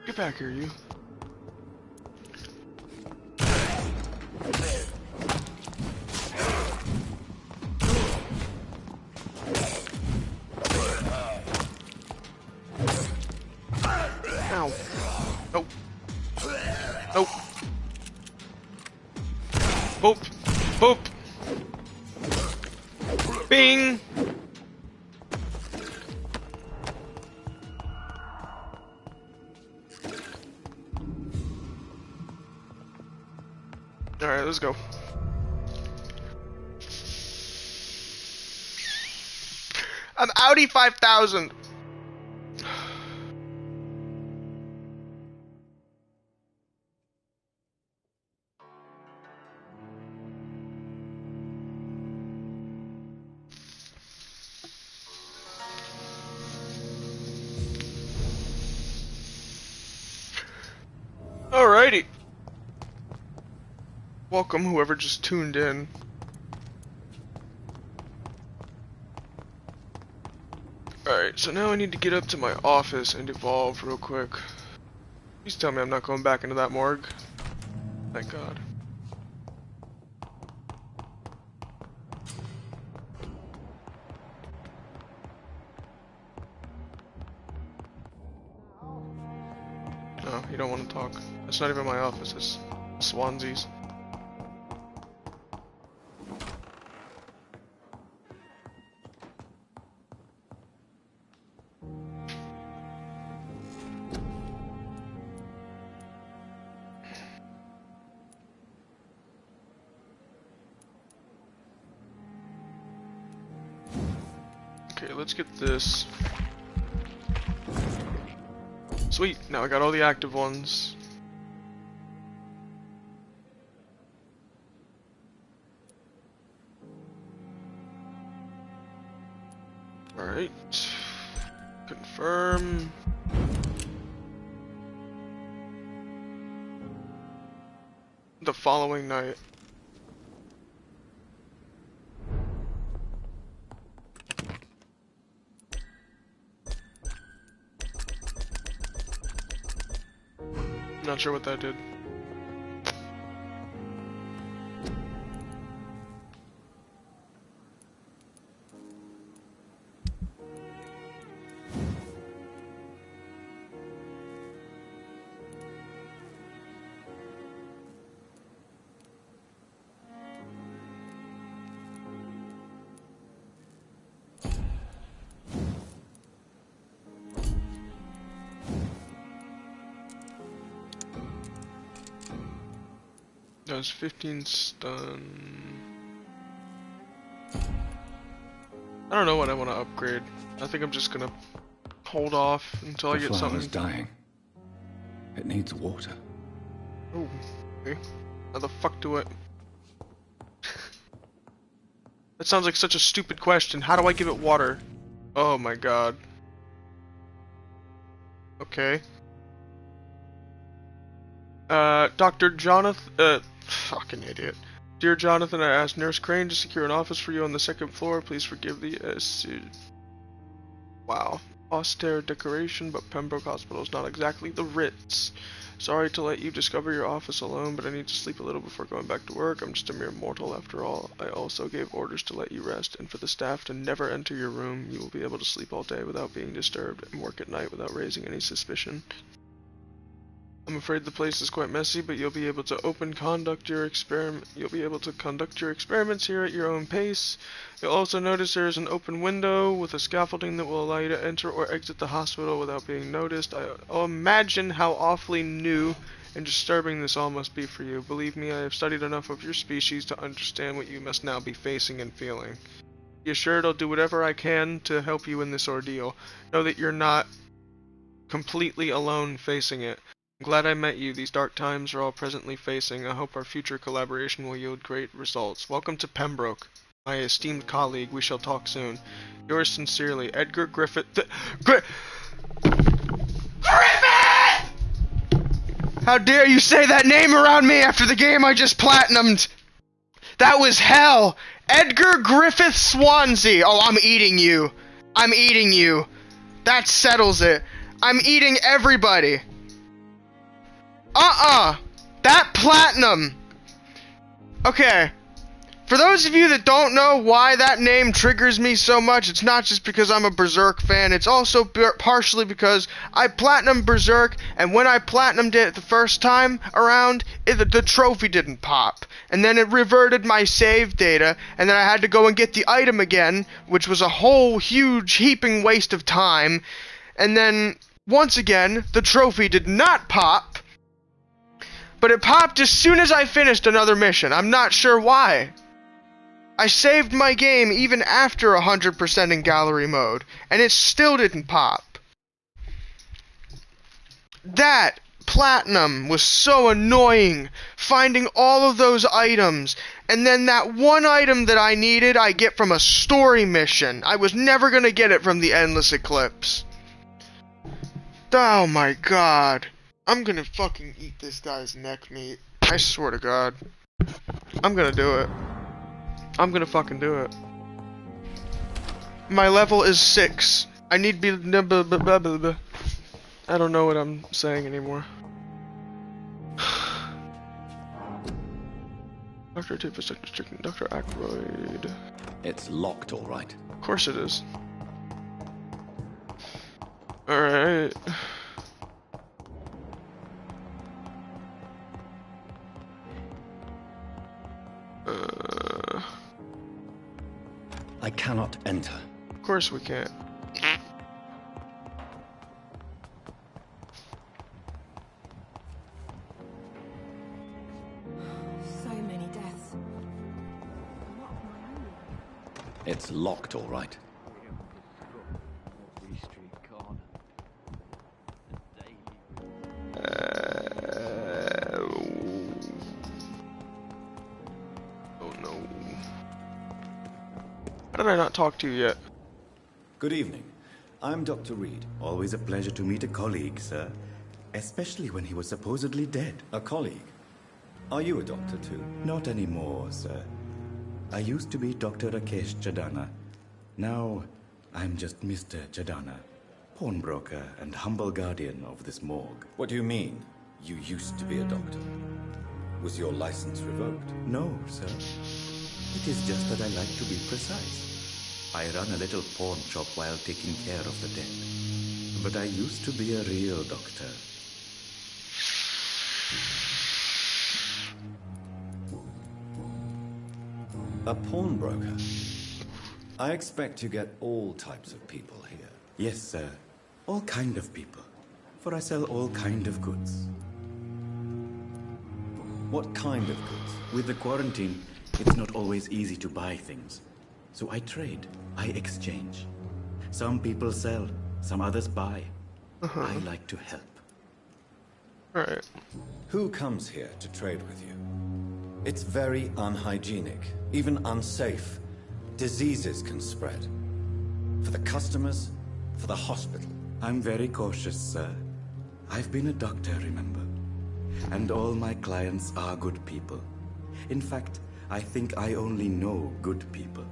Get back here, you. Ow. Nope. Nope. Boop. Boop. Bing. Alright, let's go. I'm Audi 5000. Alrighty. Welcome, whoever just tuned in. Alright, so now I need to get up to my office and evolve real quick. Please tell me I'm not going back into that morgue. Thank God. No, you don't want to talk. That's not even my office, it's Swansea's. Okay, let's get this. Sweet, now I got all the active ones. Alright. Confirm. The following night. Not sure what that did. That was 15 stun. I don't know what I want to upgrade. I think I'm just gonna hold off until I get something. The flower's dying. It needs water. Oh, okay. How the fuck do I... That sounds like such a stupid question. How do I give it water? Oh my god. Okay. Dr. Jonathan, fucking idiot. Dear Jonathan, I asked Nurse Crane to secure an office for you on the 2nd floor. Please forgive the, wow. Austere decoration, but Pembroke Hospital is not exactly the Ritz. Sorry to let you discover your office alone, but I need to sleep a little before going back to work. I'm just a mere mortal after all. I also gave orders to let you rest, and for the staff to never enter your room. You will be able to sleep all day without being disturbed, and work at night without raising any suspicion. I'm afraid the place is quite messy, but you'll be able to conduct your experiments here at your own pace. You'll also notice there is an open window with a scaffolding that will allow you to enter or exit the hospital without being noticed. I'll imagine how awfully new and disturbing this all must be for you. Believe me, I have studied enough of your species to understand what you must now be facing and feeling. Be assured I'll do whatever I can to help you in this ordeal. Know that you're not completely alone facing it. I'm glad I met you. These dark times are all presently facing. I hope our future collaboration will yield great results. Welcome to Pembroke, my esteemed colleague. We shall talk soon. Yours sincerely, Edgar Griffith. Griffith! How dare you say that name around me after the game I just platinumed? That was hell. Edgar Griffith Swansea. Oh, I'm eating you. I'm eating you. That settles it. I'm eating everybody. That platinum. Okay. For those of you that don't know why that name triggers me so much, it's not just because I'm a Berserk fan, it's also partially because I platinumed Berserk, and when I platinumed it the first time around, the trophy didn't pop. And then it reverted my save data, and then I had to go and get the item again, which was a whole huge heaping waste of time. And then, once again, the trophy did not pop, but it popped as soon as I finished another mission. I'm not sure why. I saved my game even after 100% in gallery mode, and it still didn't pop. That platinum was so annoying, finding all of those items, and then that one item that I needed I get from a story mission. I was never gonna get it from the Endless Eclipse. Oh my god. I'm gonna fucking eat this guy's neck meat. I swear to god. I'm gonna do it. I'm gonna fucking do it. My level is 6. I need be. I don't know what I'm saying anymore. Dr. Tiff is Dr. Ackroyd. It's locked, all right. Of course it is. Alright. I cannot enter. Of course we can't. So many deaths. It's locked, all right. How did I not talk to you yet? Good evening. I'm Dr. Reed. Always a pleasure to meet a colleague, sir. Especially when he was supposedly dead. A colleague? Are you a doctor too? Not anymore, sir. I used to be Dr. Rakesh Chadana. Now, I'm just Mr. Chadana, pawnbroker and humble guardian of this morgue. What do you mean, you used to be a doctor? Was your license revoked? No, sir. It is just that I like to be precise. I run a little pawn shop while taking care of the dead. But I used to be a real doctor. A pawnbroker? I expect you get all types of people here. Yes, sir. All kind of people. For I sell all kind of goods. What kind of goods? With the quarantine, it's not always easy to buy things. So I trade. I exchange. Some people sell, some others buy. I like to help. Alright. Who comes here to trade with you? It's very unhygienic, even unsafe. Diseases can spread. For the customers, for the hospital. I'm very cautious, sir. I've been a doctor, remember? And all my clients are good people. In fact, I think I only know good people.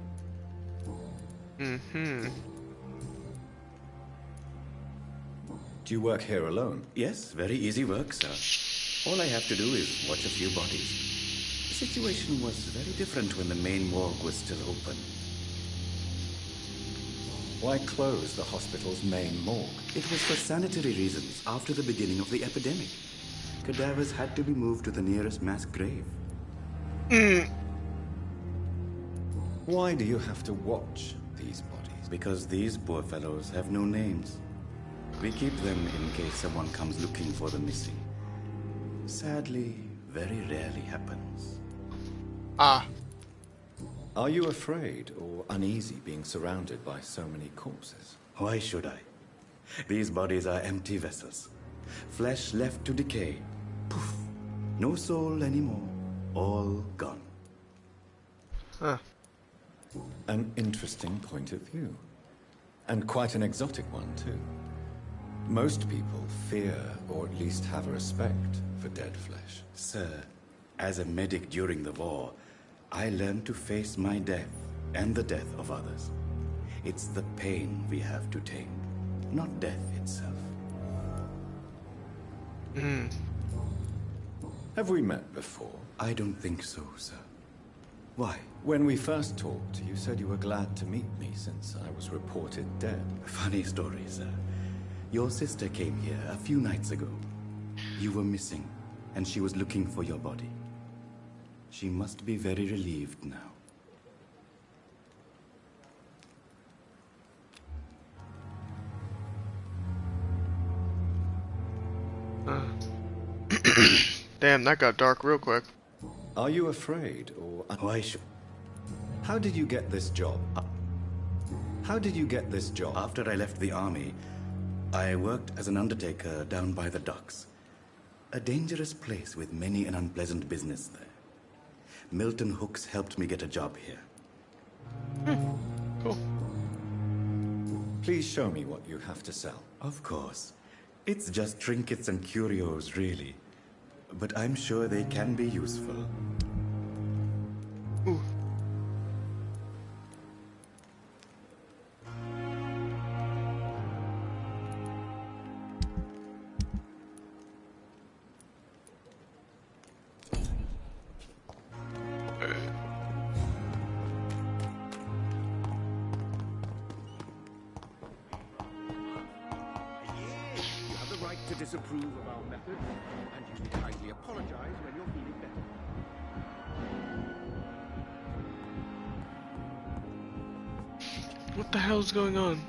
Do you work here alone? Yes, very easy work, sir. All I have to do is watch a few bodies. The situation was very different when the main morgue was still open. Why close the hospital's main morgue? It was for sanitary reasons after the beginning of the epidemic. Cadavers had to be moved to the nearest mass grave. Why do you have to watch these bodies? Because these poor fellows have no names. We keep them in case someone comes looking for the missing. Sadly, very rarely happens. Ah. Are you afraid or uneasy being surrounded by so many corpses? Why should I? These bodies are empty vessels. Flesh left to decay. Poof. No soul anymore. All gone. Huh. An interesting point of view. And quite an exotic one, too. Most people fear, or at least have a respect, for dead flesh. Sir, as a medic during the war, I learned to face my death and the death of others. It's the pain we have to tame, not death itself. Have we met before? I don't think so, sir. Why? When we first talked, you said you were glad to meet me since I was reported dead. Funny story, sir. Your sister came here a few nights ago. You were missing, and she was looking for your body. She must be very relieved now. Damn, that got dark real quick. Are you afraid, or... Why should... How did you get this job? How did you get this job? After I left the army, I worked as an undertaker down by the docks. A dangerous place with many an unpleasant business there. Milton Hooks helped me get a job here. Cool. Please show me what you have to sell. Of course. It's just trinkets and curios, really. But I'm sure they can be useful. Ooh. To disapprove of our methods, and you should kindly apologize when you're feeling better. What the hell's going on?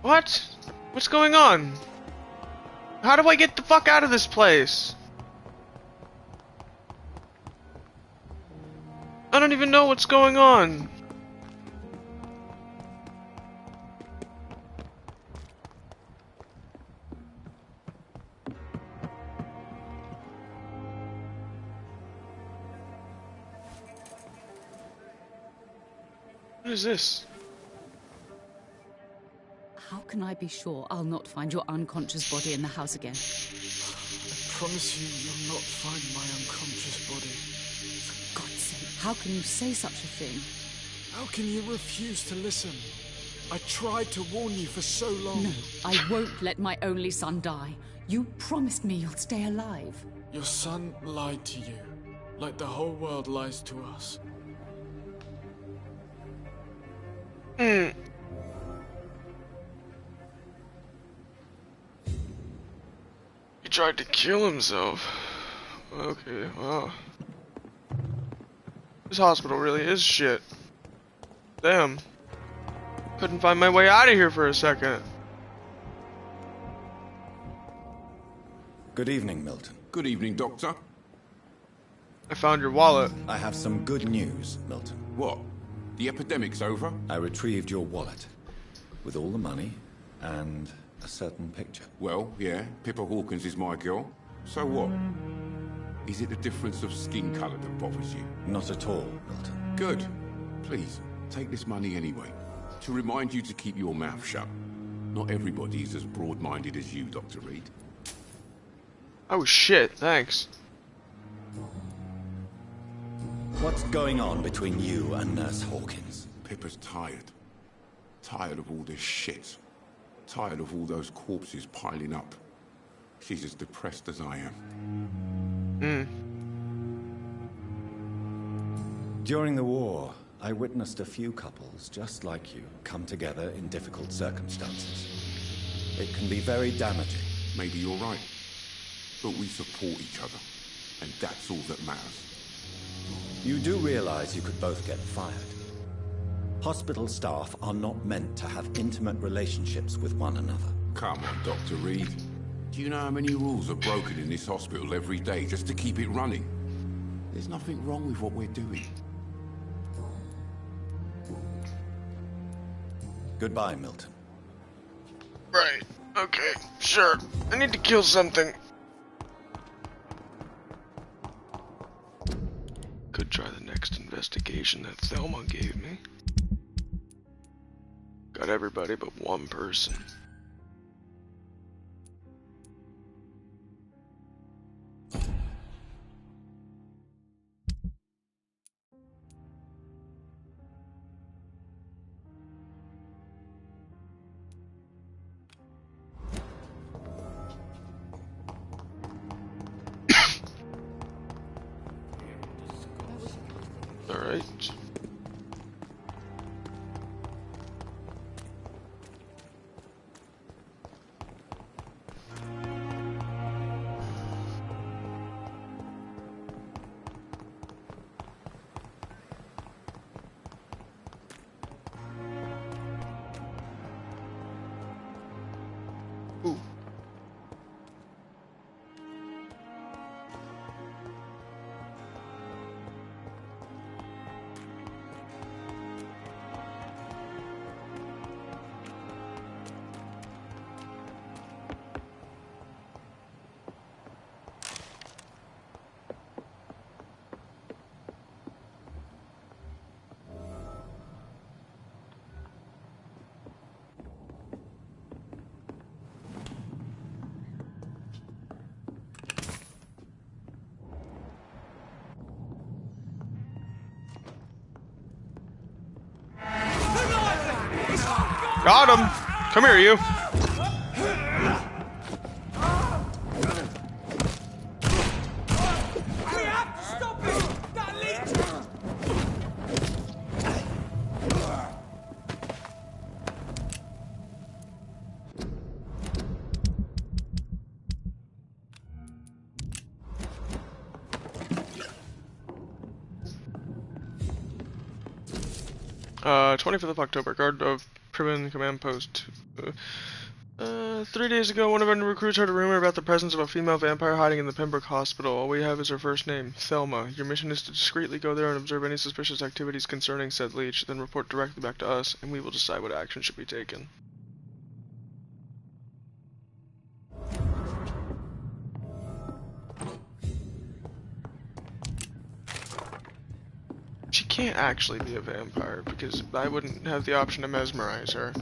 What? What's going on? How do I get the fuck out of this place? I don't even know what's going on. What is this? How can I be sure I'll not find your unconscious body in the house again? I promise you, you'll not find my unconscious body. For God's sake, how can you say such a thing? How can you refuse to listen? I tried to warn you for so long. No, I won't let my only son die. You promised me you'll stay alive. Your son lied to you, like the whole world lies to us. He tried to kill himself. Okay, wow. This hospital really is shit. Damn. Couldn't find my way out of here for a second. Good evening, Milton. Good evening, Doctor. I found your wallet. I have some good news, Milton. What? The epidemic's over? I retrieved your wallet with all the money and a certain picture. Well, yeah, Pippa Hawkins is my girl. So what? Is it the difference of skin colour that bothers you? Not at all, Milton. Good. Please, take this money anyway. To remind you to keep your mouth shut. Not everybody's as broad-minded as you, Dr. Reed. Oh shit, thanks. What's going on between you and Nurse Hawkins? Pippa's tired. Tired of all this shit. Tired of all those corpses piling up. She's as depressed as I am. During the war, I witnessed a few couples just like you come together in difficult circumstances. It can be very damaging. Maybe you're right. But we support each other. And that's all that matters. You do realize you could both get fired. Hospital staff are not meant to have intimate relationships with one another. Come on, Dr. Reed. Do you know how many rules are broken in this hospital every day just to keep it running? There's nothing wrong with what we're doing. Goodbye, Milton. Right. Okay. Sure. I need to kill something. Could try the next investigation that Thelma gave me. Got everybody but one person. Alright. Ooh. Got him! Come here, you! Uh, 25th of October, guard of Priven Command Post. 3 days ago, one of our new recruits heard a rumor about the presence of a female vampire hiding in the Pembroke Hospital. All we have is her first name, Thelma. Your mission is to discreetly go there and observe any suspicious activities concerning said leech, then report directly back to us, and we will decide what action should be taken. She can't actually be a vampire, because I wouldn't have the option to mesmerize her.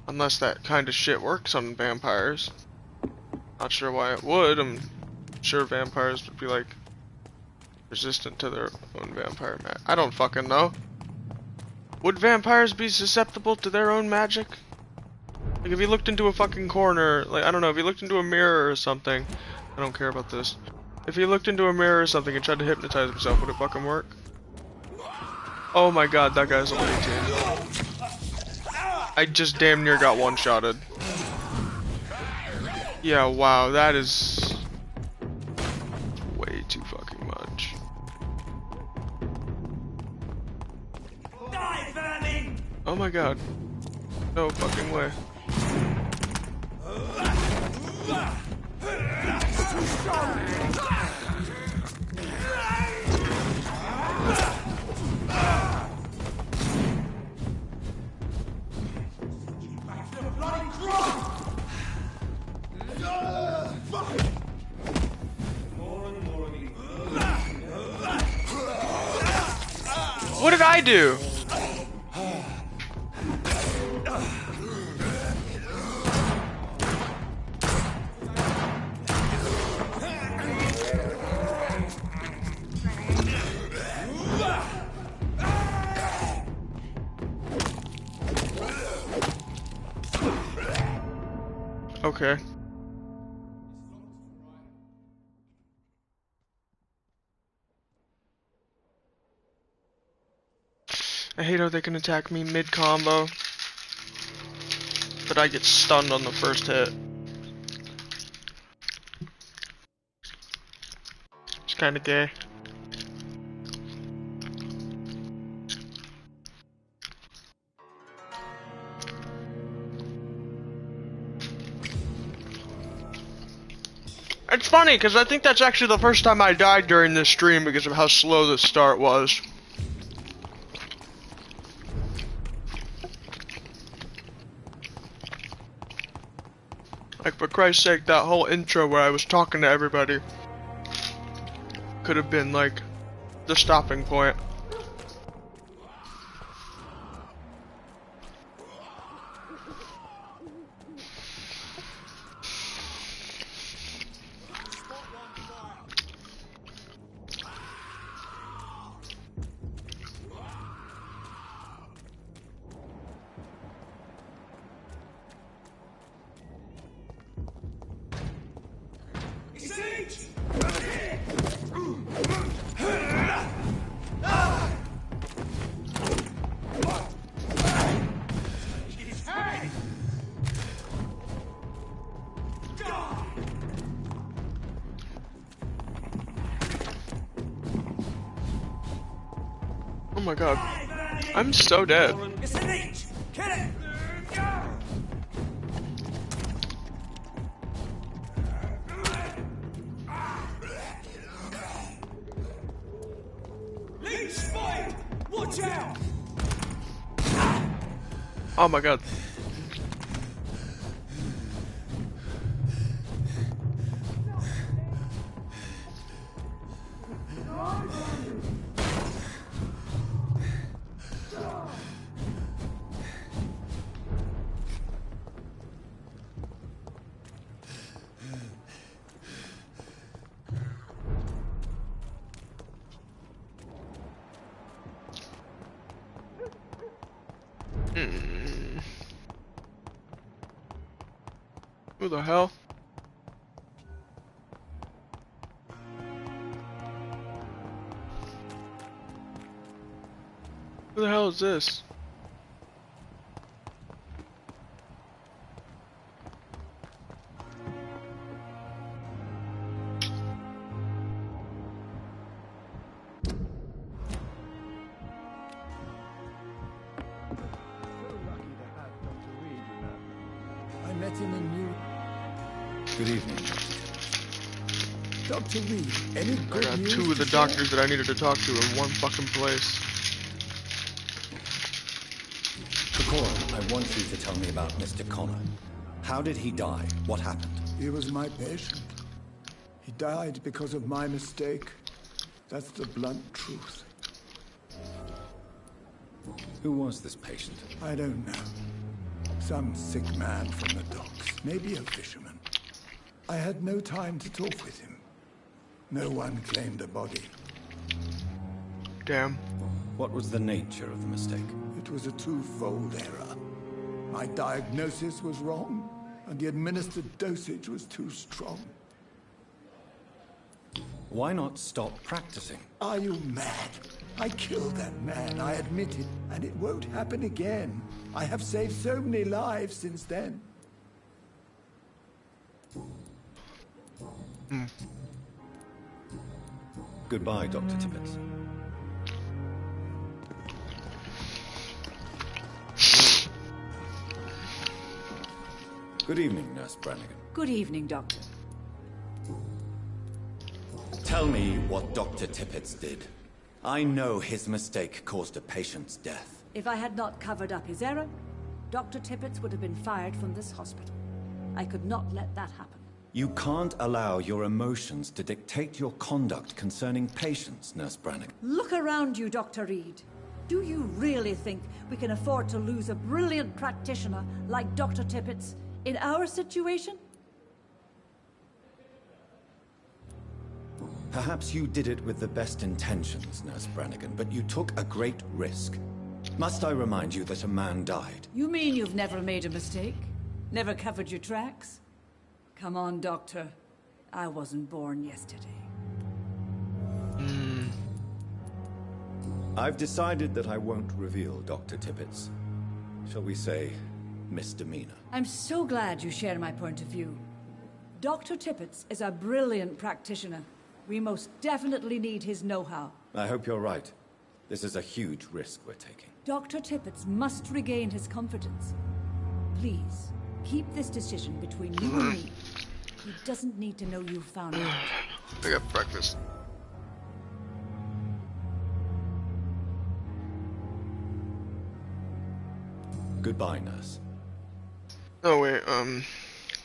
Unless that kind of shit works on vampires. Not sure why it would. I'm sure vampires would be like resistant to their own vampire magic. I don't fucking know. Would vampires be susceptible to their own magic? Like if you looked into a fucking corner, like I don't know, if you looked into a mirror or something, I don't care about this. If he looked into a mirror or something and tried to hypnotize himself, would it fucking work? Oh my god, that guy's only 18. I just damn near got one-shotted. Yeah, wow, that is way too fucking much. Oh my god. No fucking way. What did I do? Okay. I hate how they can attack me mid-combo, but I get stunned on the first hit. It's kinda gay. It's funny, because I think that's actually the first time I died during this stream because of how slow the start was. Like, for Christ's sake, that whole intro where I was talking to everybody could have been, like, the stopping point. Oh my god. I'm so dead. It's an H! Kill it! Leech spotted! Watch out! Oh my god. Who the hell? Who the hell is this? I met him in New... Good evening. Dr. Reed, any I good got news two of the to share? doctors that I needed to talk to in one fucking place. Kokoro, I want you to tell me about Mr. Connor. How did he die? What happened? He was my patient. He died because of my mistake. That's the blunt truth. Who was this patient? I don't know. Some sick man from the docks. Maybe a fisherman. I had no time to talk with him. No one claimed a body. Damn. What was the nature of the mistake? It was a twofold error. My diagnosis was wrong, and the administered dosage was too strong. Why not stop practicing? Are you mad? I killed that man, I admit it, and it won't happen again. I have saved so many lives since then. Goodbye, Dr. Tippett. Good evening, Nurse Brannigan. Good evening, Doctor. Tell me what Dr. Tippett did. I know his mistake caused a patient's death. If I had not covered up his error, Dr. Tippett would have been fired from this hospital. I could not let that happen. You can't allow your emotions to dictate your conduct concerning patients, Nurse Brannigan. Look around you, Dr. Reed. Do you really think we can afford to lose a brilliant practitioner like Dr. Tippett in our situation? Perhaps you did it with the best intentions, Nurse Brannigan, but you took a great risk. Must I remind you that a man died? You mean you've never made a mistake? Never covered your tracks? Come on, Doctor. I wasn't born yesterday. I've decided that I won't reveal Dr. Tippett's, shall we say, misdemeanor. I'm so glad you share my point of view. Dr. Tippett's is a brilliant practitioner. We most definitely need his know-how. I hope you're right. This is a huge risk we're taking. Dr. Tippett's must regain his confidence. Please, keep this decision between you and me. He doesn't need to know you found out. I got breakfast. Goodbye, Nurse. Oh, wait,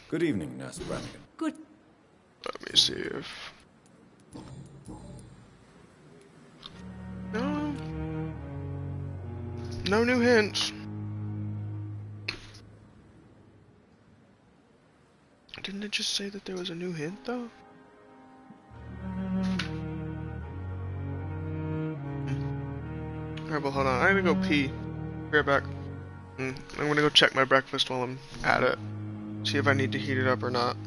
Good evening, Nurse Brannigan. Good. Let me see if... No. No new hints. Didn't it just say that there was a new hint, though? Alright, well, hold on. I'm gonna go pee. Be right back. I'm gonna go check my breakfast while I'm at it. See if I need to heat it up or not.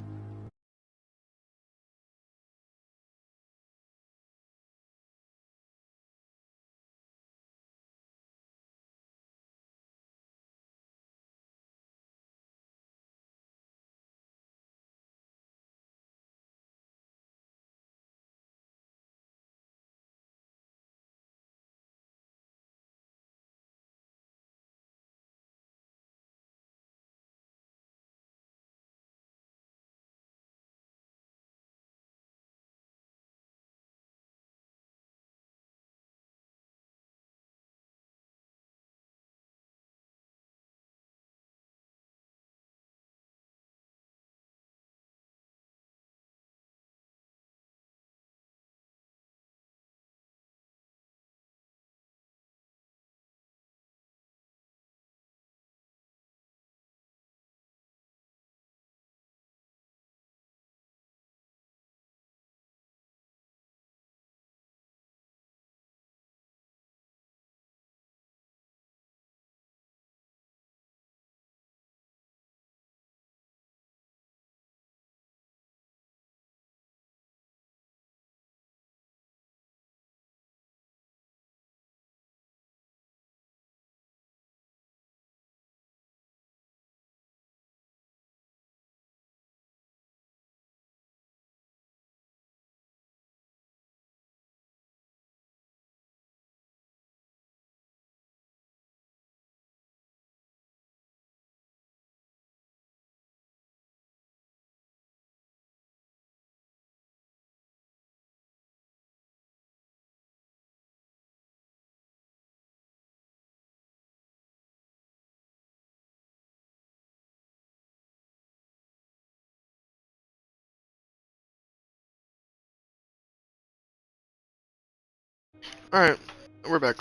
Alright, we're back.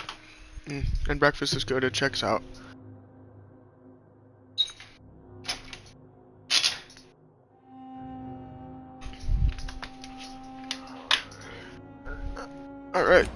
And breakfast is good, it checks out. Alright.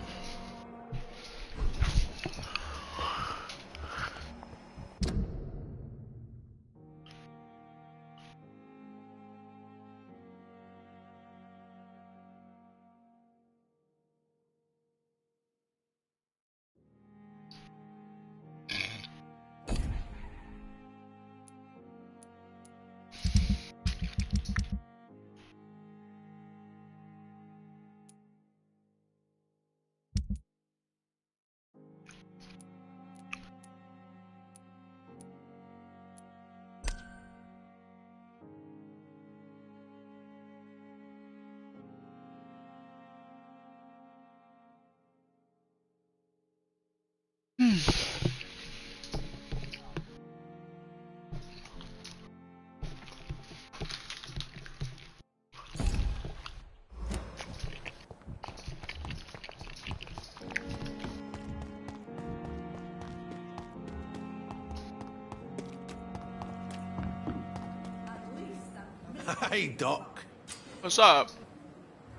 Hey, Doc. What's up?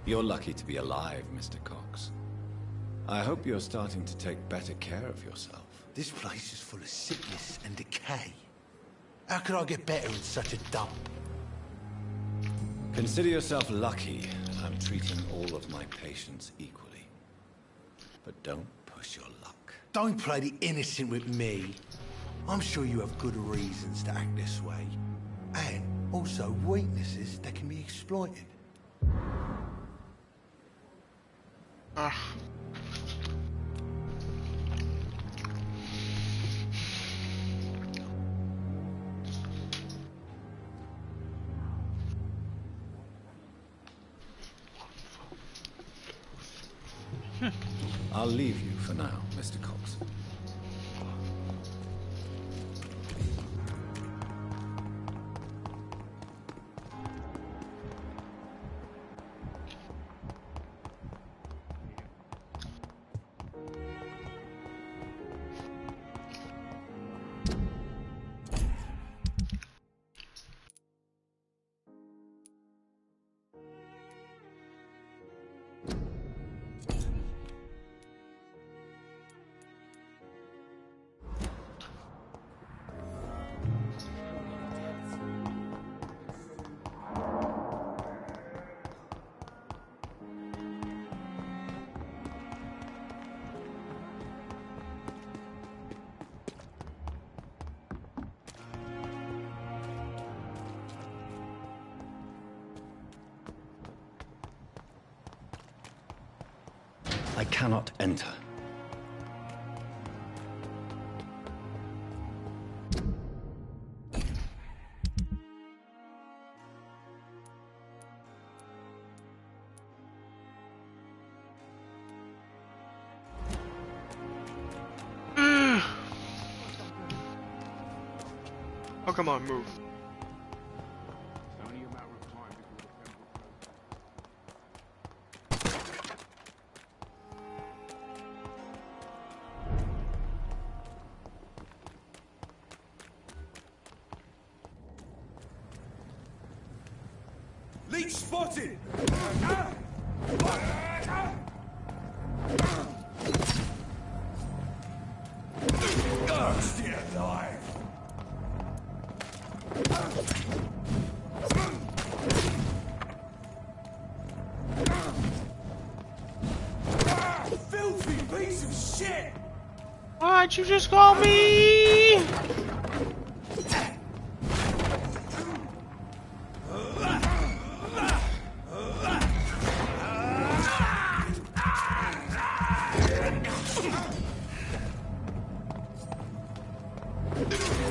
You're lucky to be alive, Mr. Cox. I hope you're starting to take better care of yourself. This place is full of sickness and decay. How could I get better in such a dump? Consider yourself lucky. I'm treating all of my patients equally. But don't push your luck. don't play the innocent with me. I'm sure you have good reasons to act this way. And also weaknesses that can be exploited. I'll leave you for now, Mr. Cox. I cannot enter. Oh, come on, move. Leech spotted! Stay alive! Filthy piece of shit! Why'd you just call me?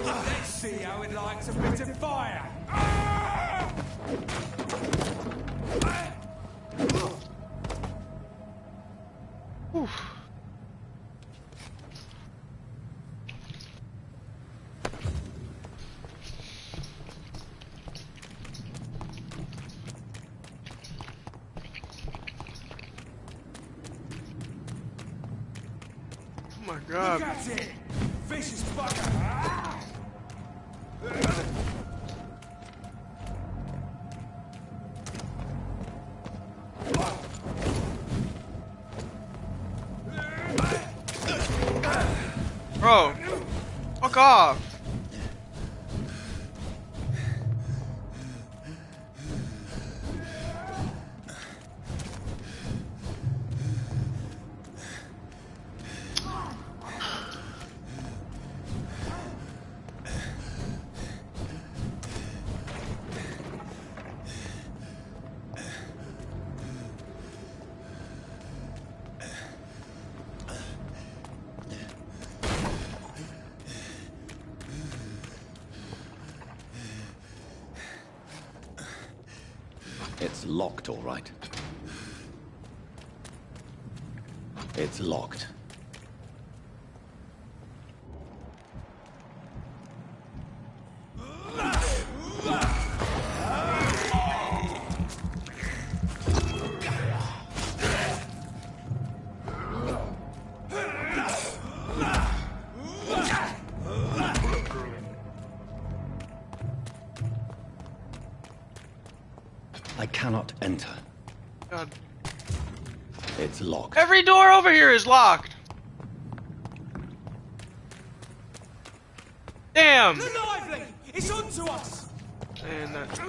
Let's see how it likes a bit of fire! Oof. Oh my God. Look at it! Vicious bugger! Bro, fuck off. It's locked, all right. It's locked. I cannot enter. God. It's locked. Every door over here is locked. Damn. They're lively! It's on to us! And that.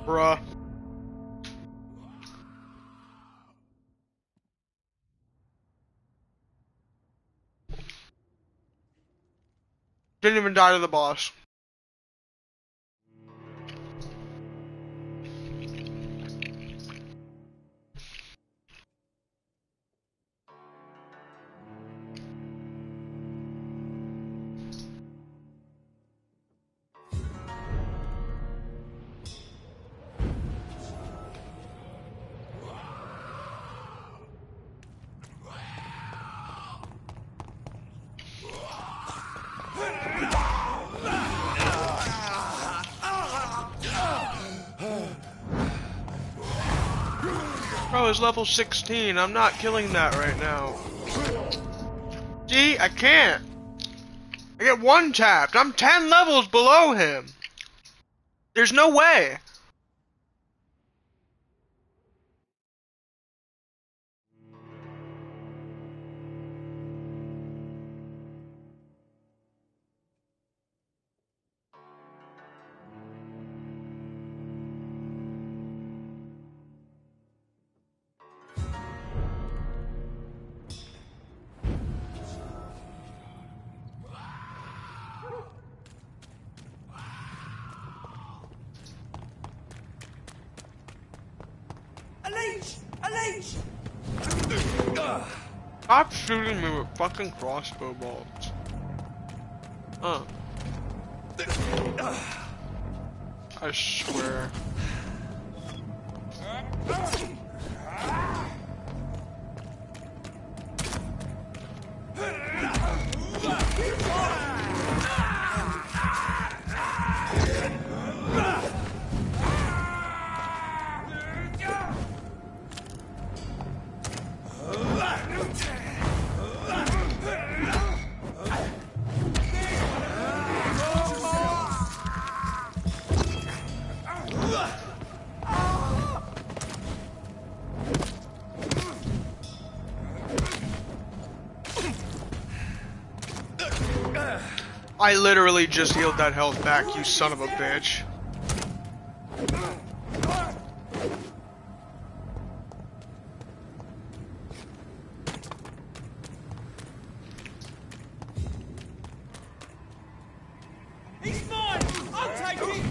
Bruh. Didn't even die to the boss. Bro, it's level 16. I'm not killing that right now. See, I can't. I get one tapped. I'm 10 levels below him. There's no way. Stop shooting me with fucking crossbow bolts. I swear. I literally just healed that health back, you son of a bitch. He's mine! I'll take it!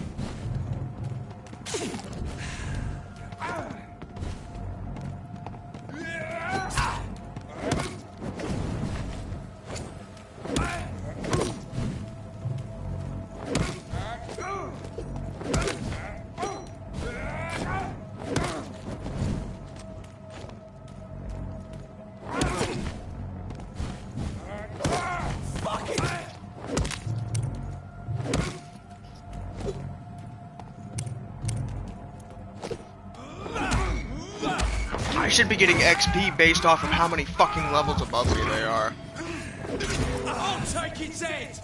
I should be getting XP based off of how many fucking levels above me they are. I'll take its head!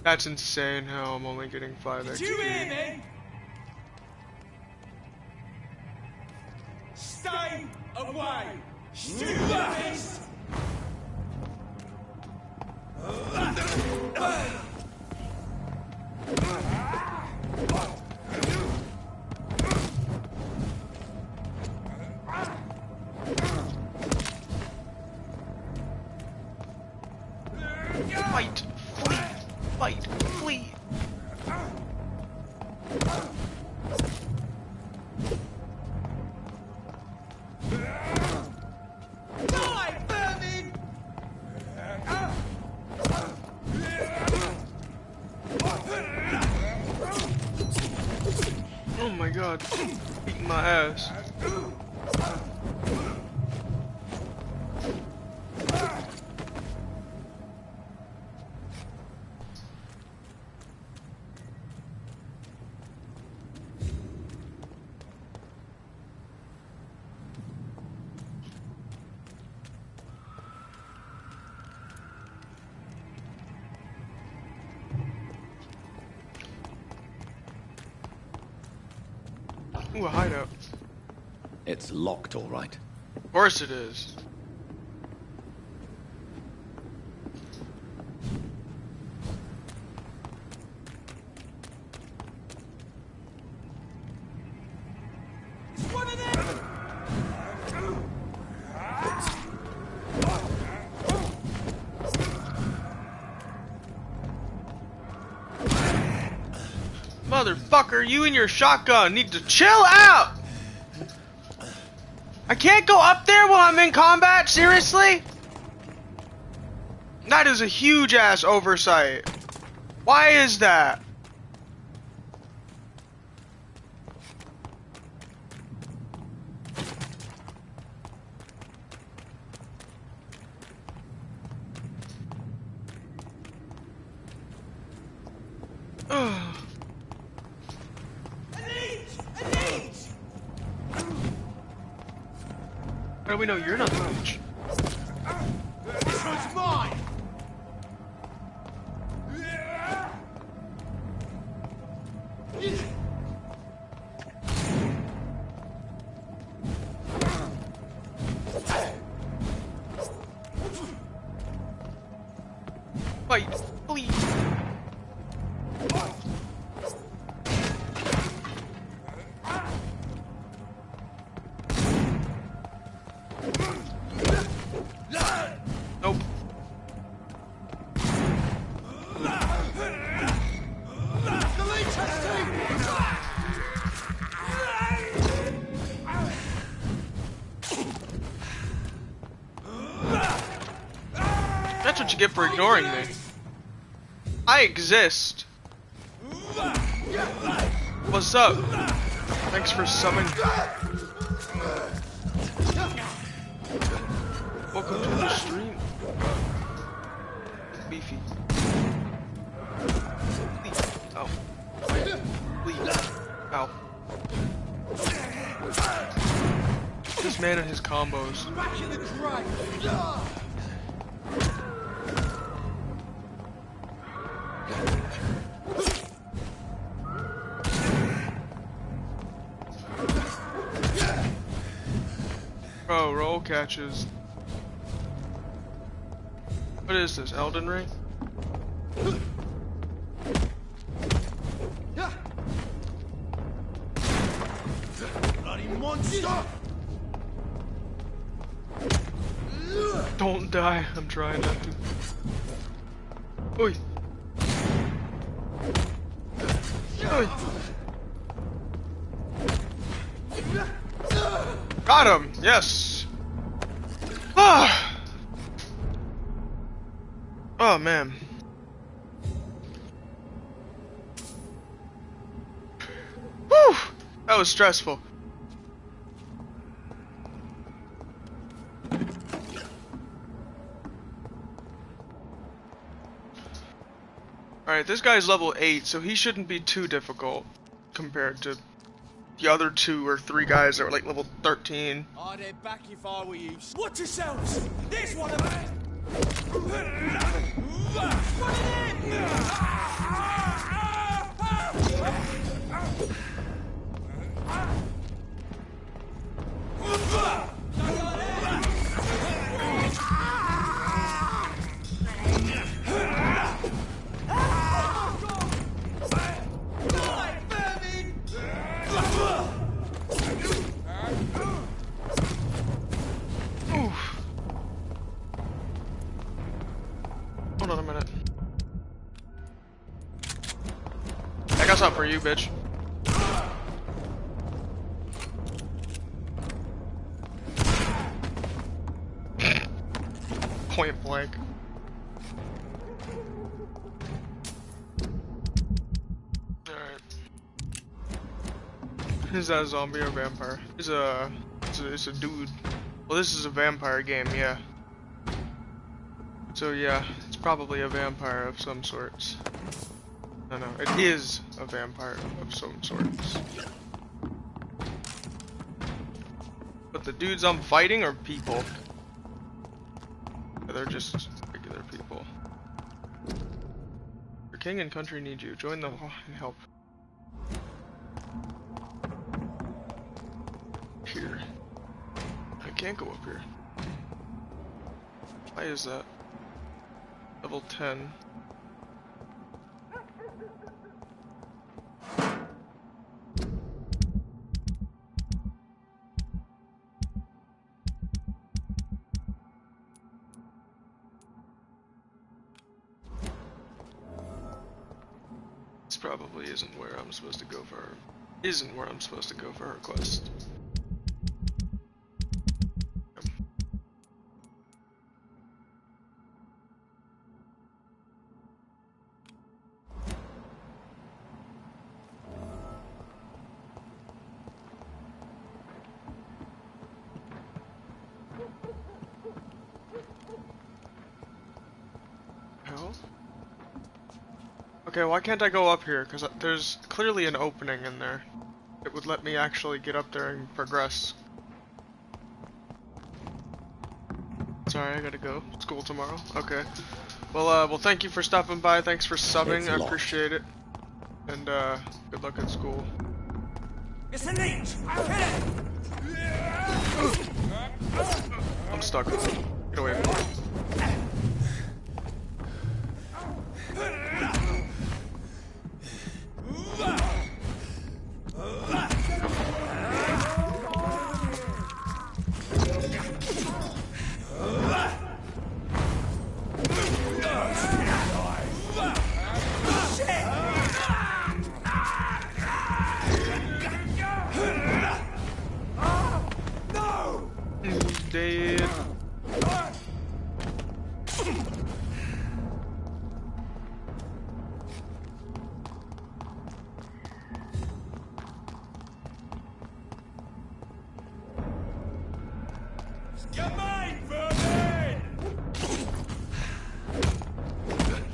That's insane how I'm only getting 5 XP. Did you hear me? Stay away! Stupid! Fight! Flee! Fight! Flee! Die, vermin! Oh my god. Beating my ass. Ooh, a hideout. It's locked, all right. Of course it is. Motherfucker, you and your shotgun need to chill out! I can't go up there while I'm in combat? Seriously? That is a huge ass oversight. Why is that? How do we know you're not the witch? This one's mine! Fight, please. Nope. That's what you get for ignoring me. I exist. What's up? Thanks for summoning. Welcome to the stream. Beefy. Ow. Please. Ow. This man and his combos. Back in the grave! Bro, roll catches. What is this, Elden Ring? Bloody monster! Don't die, I'm trying not to. Oi! Oi! Got him! Yes! Ah! Oh man. Whew! That was stressful. Alright, this guy's level 8, so he shouldn't be too difficult compared to the other 2 or 3 guys that were like level 13. I'd head back if I were you. Watch yourselves! There's one of them! Hold on a minute. I got something for you, bitch. Point blank. Alright. Is that a zombie or vampire? It's a dude. Well, this is a vampire game, yeah. So yeah, it's probably a vampire of some sorts. No, it is a vampire of some sorts. But the dudes I'm fighting are people. They're just regular people. Your king and country need you. Join the and help. can't go up here. Why is that? Level 10. This probably isn't where I'm supposed to go for her. Isn't where I'm supposed to go for her quest. Okay, why can't I go up here? Because there's clearly an opening in there. It would let me actually get up there and progress. Sorry, I gotta go. School tomorrow. Okay. Well, thank you for stopping by. Thanks for subbing. I appreciate it. And, good luck at school. It's a leech! I'm stuck. Get away from me. Dead.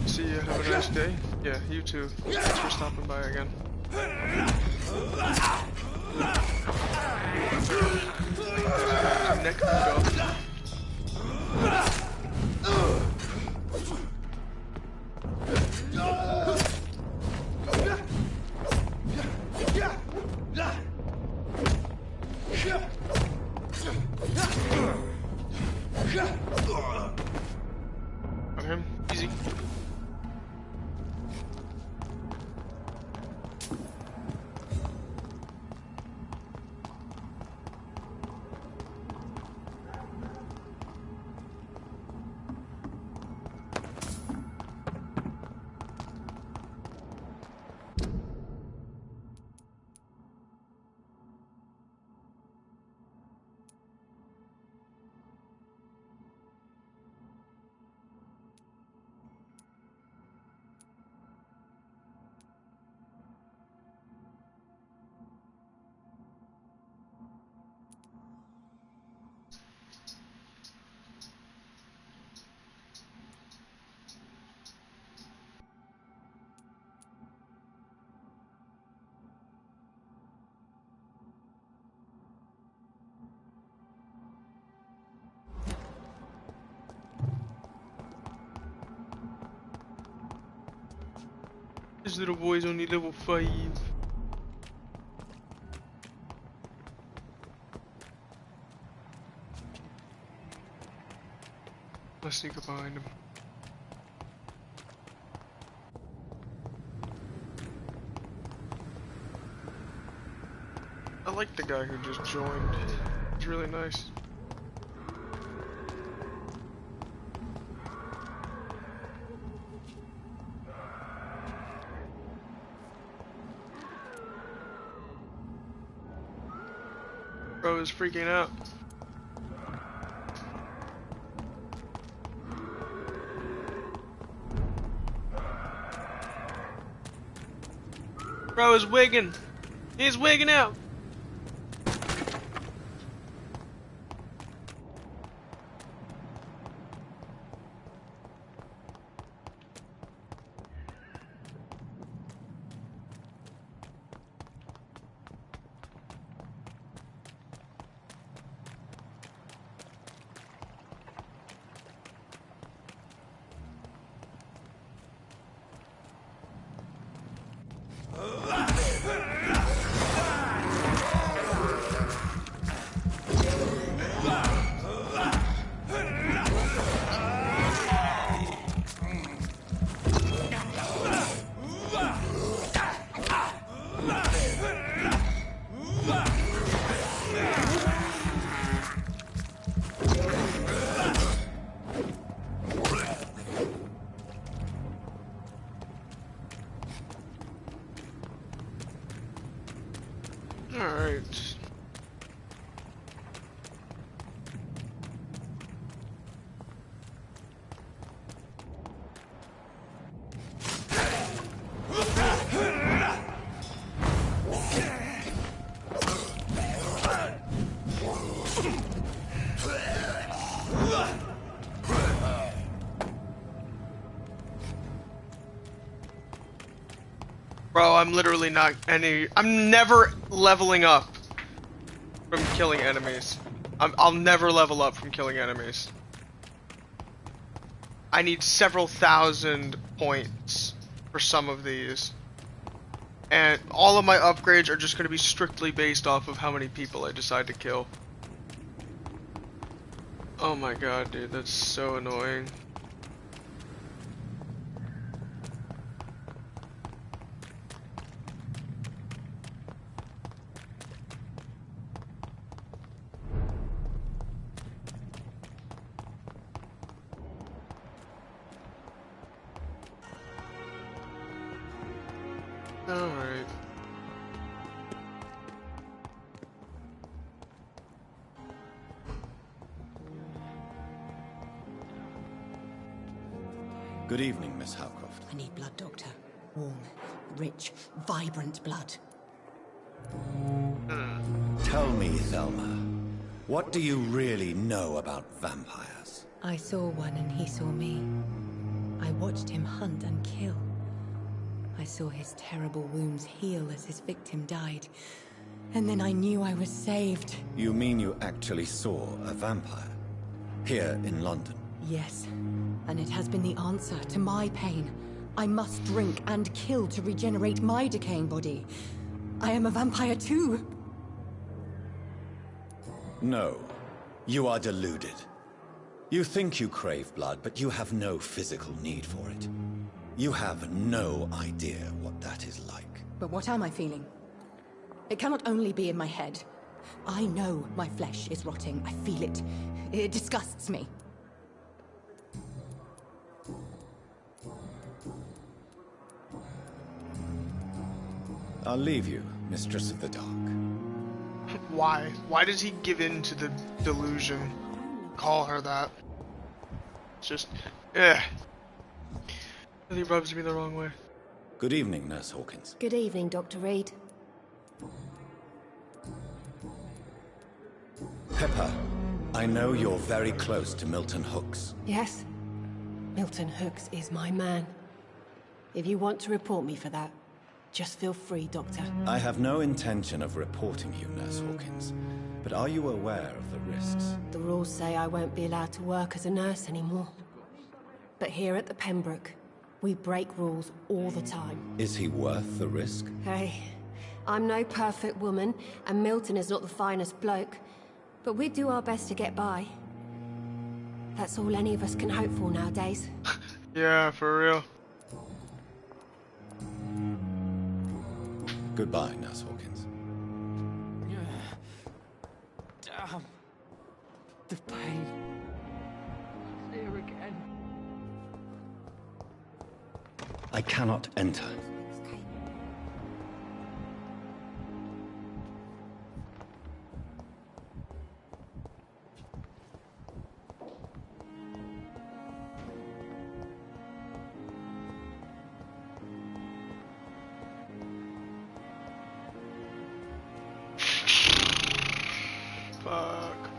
See you. Have a nice day. Yeah, you too. Thanks for stopping by again. Neck off. Got him. Easy. This little boy's only level 5. Let's sneak up behind him. I like the guy who just joined. He's really nice. Bro is freaking out. Bro is wigging. He's wigging out. Bro, I'm literally not I'm never leveling up from killing enemies. I'll never level up from killing enemies. I need several thousand points for some of these. And all of my upgrades are just going to be strictly based off of how many people I decide to kill. Oh my god, dude, that's so annoying. Alright. Good evening, Miss Howcroft. I need blood, Doctor. Warm, rich, vibrant blood. Tell me, Thelma, what do you really know about vampires? I saw one and he saw me. I watched him hunt and kill. I saw his terrible wounds heal as his victim died. And then I knew I was saved. You mean you actually saw a vampire? Here in London? Yes. And it has been the answer to my pain. I must drink and kill to regenerate my decaying body. I am a vampire too. No. You are deluded. You think you crave blood, but you have no physical need for it. You have no idea what that is like. But what am I feeling? It cannot only be in my head. I know my flesh is rotting. I feel it. It disgusts me. I'll leave you, Mistress of the Dark. Why? Why does he give in to the delusion? Call her that. It's just, really rubs me the wrong way. Good evening, Nurse Hawkins. Good evening, Dr. Reed. Pepper, I know you're very close to Milton Hooks. Yes? Milton Hooks is my man. If you want to report me for that, just feel free, Doctor. I have no intention of reporting you, Nurse Hawkins. But are you aware of the risks? The rules say I won't be allowed to work as a nurse anymore. But here at the Pembroke, we break rules all the time. Is he worth the risk? Hey, I'm no perfect woman, and Milton is not the finest bloke. But we do our best to get by. That's all any of us can hope for nowadays. Yeah, for real. Goodbye, Nurse Hawkins. Damn. The pain. Here again. I cannot enter. Fuck.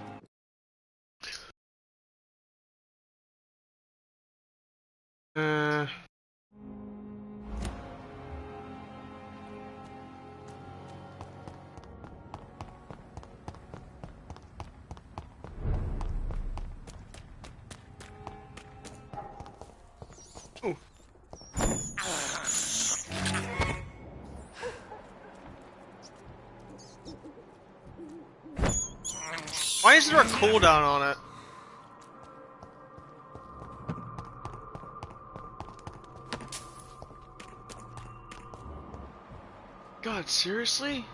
Ooh. Why is there a cooldown on it? God, seriously?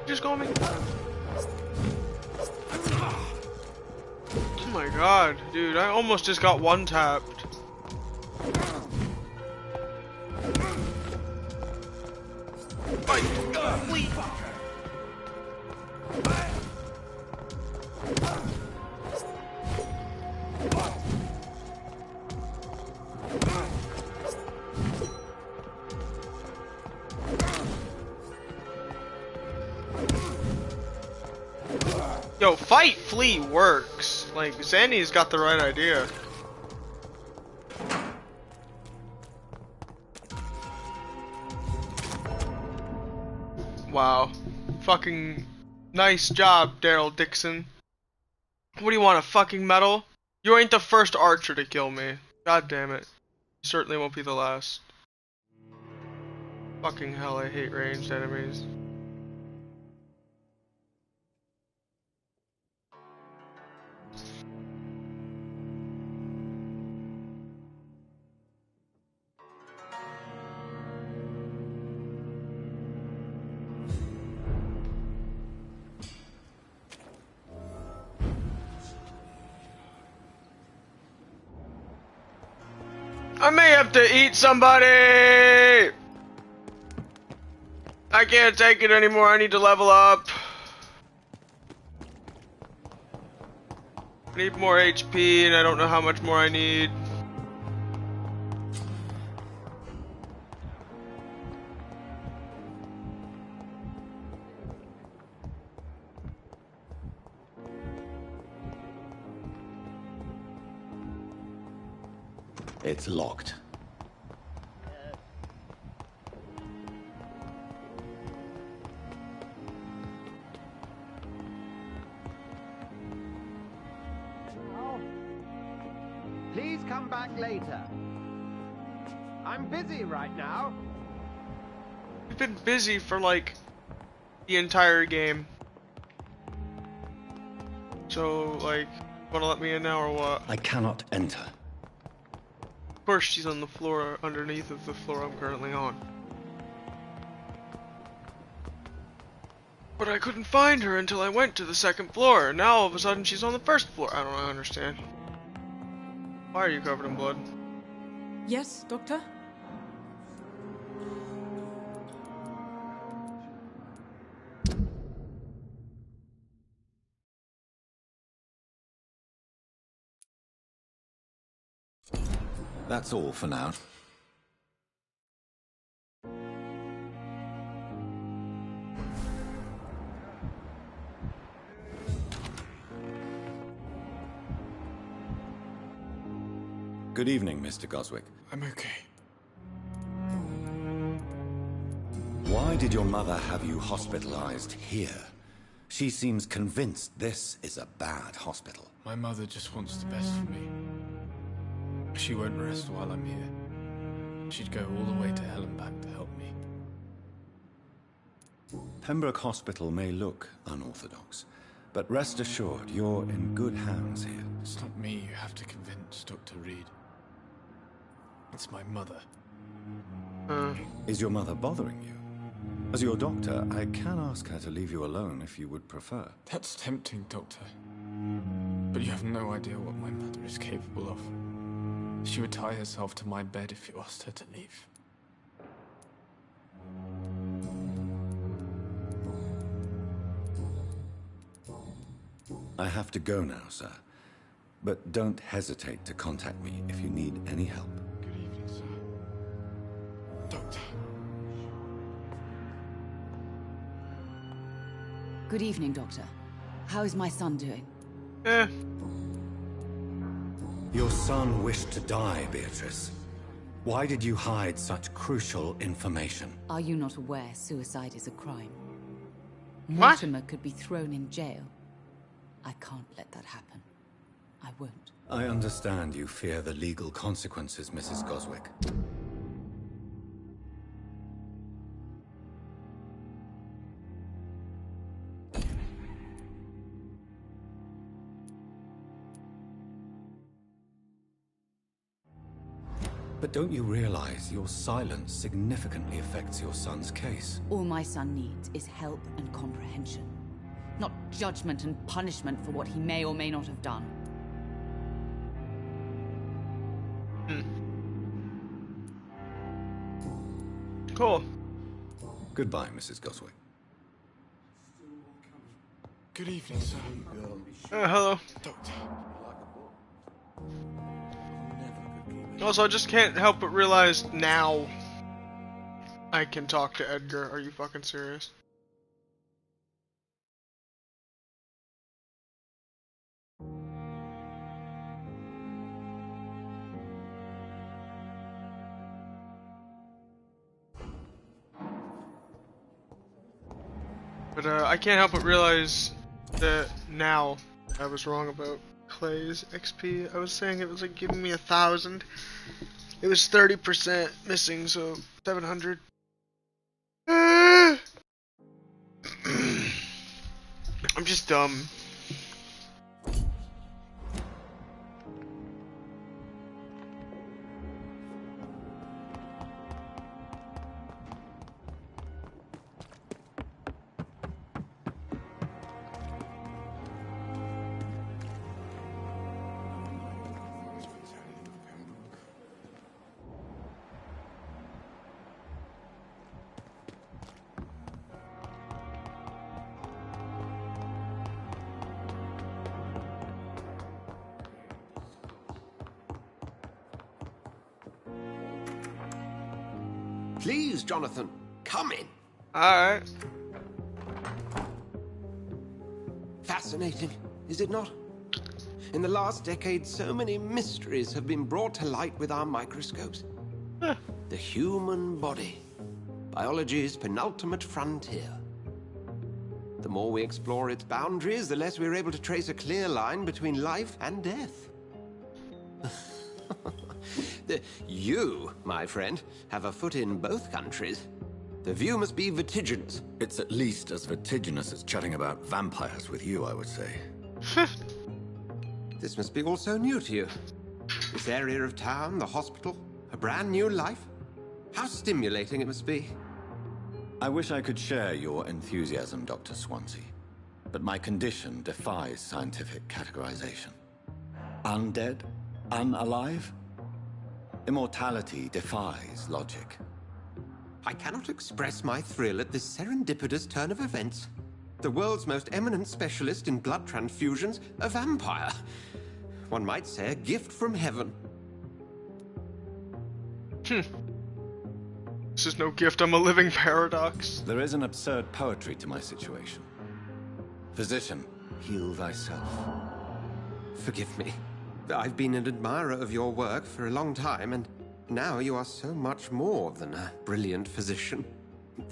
Just call me. Oh my god, dude, I almost just got one tapped. Wait. flea works. Like, Zandy's got the right idea. Wow. Fucking nice job, Daryl Dixon. What do you want, a fucking medal? You ain't the first archer to kill me. God damn it. You certainly won't be the last. Fucking hell, I hate ranged enemies. I may have to eat somebody! I can't take it anymore, I need to level up. I need more HP and I don't know how much more I need. It's locked. Please come back later. I'm busy right now. We've been busy for like the entire game. So like, wanna let me in now or what? I cannot enter. Of course she's on the floor underneath of the floor I'm currently on. But I couldn't find her until I went to the second floor. Now all of a sudden she's on the first floor. I don't understand. Why are you covered in blood? Yes, Doctor? That's all for now. Good evening, Mr. Goswick. I'm okay. Why did your mother have you hospitalized here? She seems convinced this is a bad hospital. My mother just wants the best for me. She won't rest while I'm here. She'd go all the way to hell and back to help me. Pembroke Hospital may look unorthodox, but rest assured, you're in good hands here. It's not me you have to convince, Dr. Reed. It's my mother. Is your mother bothering you? As your doctor, I can ask her to leave you alone if you would prefer. That's tempting, Doctor. But you have no idea what my mother is capable of. She would tie herself to my bed if you asked her to leave. I have to go now, sir. But don't hesitate to contact me if you need any help. Good evening, sir. Doctor. Good evening, Doctor. How is my son doing? Your son wished to die, Beatrice. Why did you hide such crucial information? Are you not aware suicide is a crime? What? Mortimer could be thrown in jail. I can't let that happen. I won't. I understand you fear the legal consequences, Mrs. Goswick. But don't you realize your silence significantly affects your son's case? All my son needs is help and comprehension. Not judgment and punishment for what he may or may not have done. Cool. Goodbye, Mrs. Goswick. Good evening, sir. Hello. Doctor. Also, I just can't help but realize now I can talk to Edgar. Are you fucking serious? But I can't help but realize that now I was wrong about Clay's XP. I was saying it was like giving me 1,000. It was 30% missing, so 700. I'm just dumb. Please, Jonathan, come in. Alright. Fascinating, is it not? In the last decade, so many mysteries have been brought to light with our microscopes. The human body, biology's penultimate frontier. The more we explore its boundaries, the less we're able to trace a clear line between life and death. You, my friend, have a foot in both countries. The view must be vertiginous. It's at least as vertiginous as chatting about vampires with you, I would say. This must be all so new to you. This area of town, the hospital, a brand new life. How stimulating it must be. I wish I could share your enthusiasm, Dr. Swansea, but my condition defies scientific categorization. Undead? Unalive? Immortality defies logic. I cannot express my thrill at this serendipitous turn of events. The world's most eminent specialist in blood transfusions, a vampire. One might say a gift from heaven. This is no gift, I'm a living paradox. There is an absurd poetry to my situation. Physician, heal thyself. Forgive me. I've been an admirer of your work for a long time, and now you are so much more than a brilliant physician.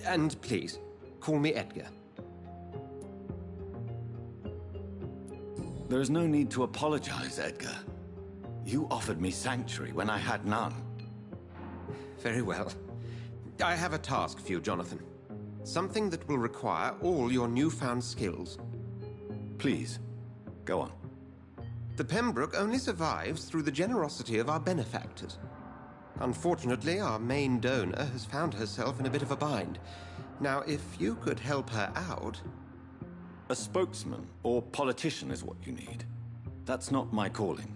And please, call me Edgar. There is no need to apologize, Edgar. You offered me sanctuary when I had none. Very well. I have a task for you, Jonathan. Something that will require all your newfound skills. Please, go on. The Pembroke only survives through the generosity of our benefactors. Unfortunately, our main donor has found herself in a bit of a bind. Now, if you could help her out... A spokesman or politician is what you need. That's not my calling.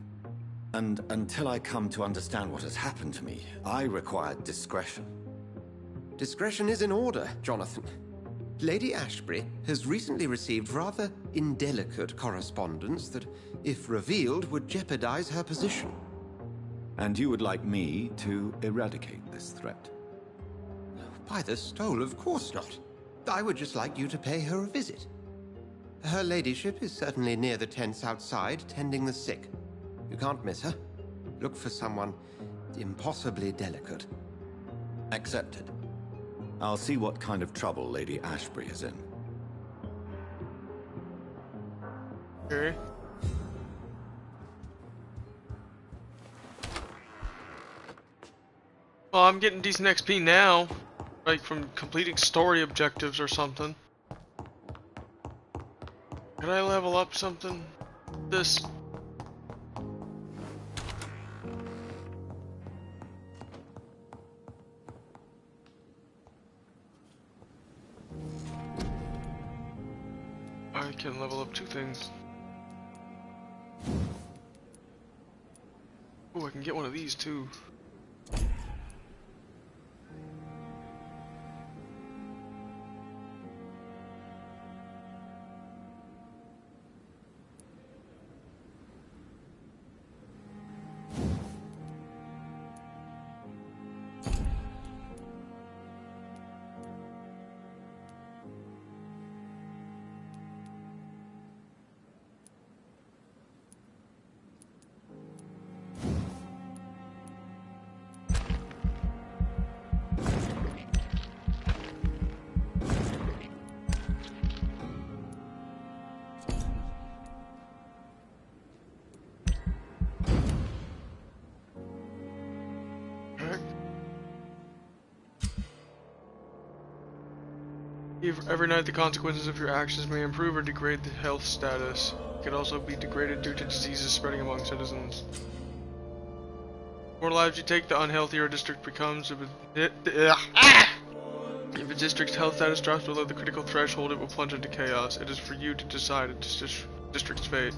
And until I come to understand what has happened to me, I require discretion. Discretion is in order, Jonathan. Lady Ashbury has recently received rather indelicate correspondence that, if revealed, would jeopardize her position. And you would like me to eradicate this threat? By the stole, of course not. I would just like you to pay her a visit. Her ladyship is certainly near the tents outside, tending the sick. You can't miss her. Look for someone impossibly delicate. Accepted. I'll see what kind of trouble Lady Ashbury is in. Okay. Well, I'm getting decent XP now. Like from completing story objectives or something. Could I level up something? This. I can level up 2 things. Oh, I can get one of these too. Every night, the consequences of your actions may improve or degrade the health status. It can also be degraded due to diseases spreading among citizens. The more lives you take, the unhealthier a district becomes. If a district's health status drops below the critical threshold, it will plunge into chaos. It is for you to decide a district's fate.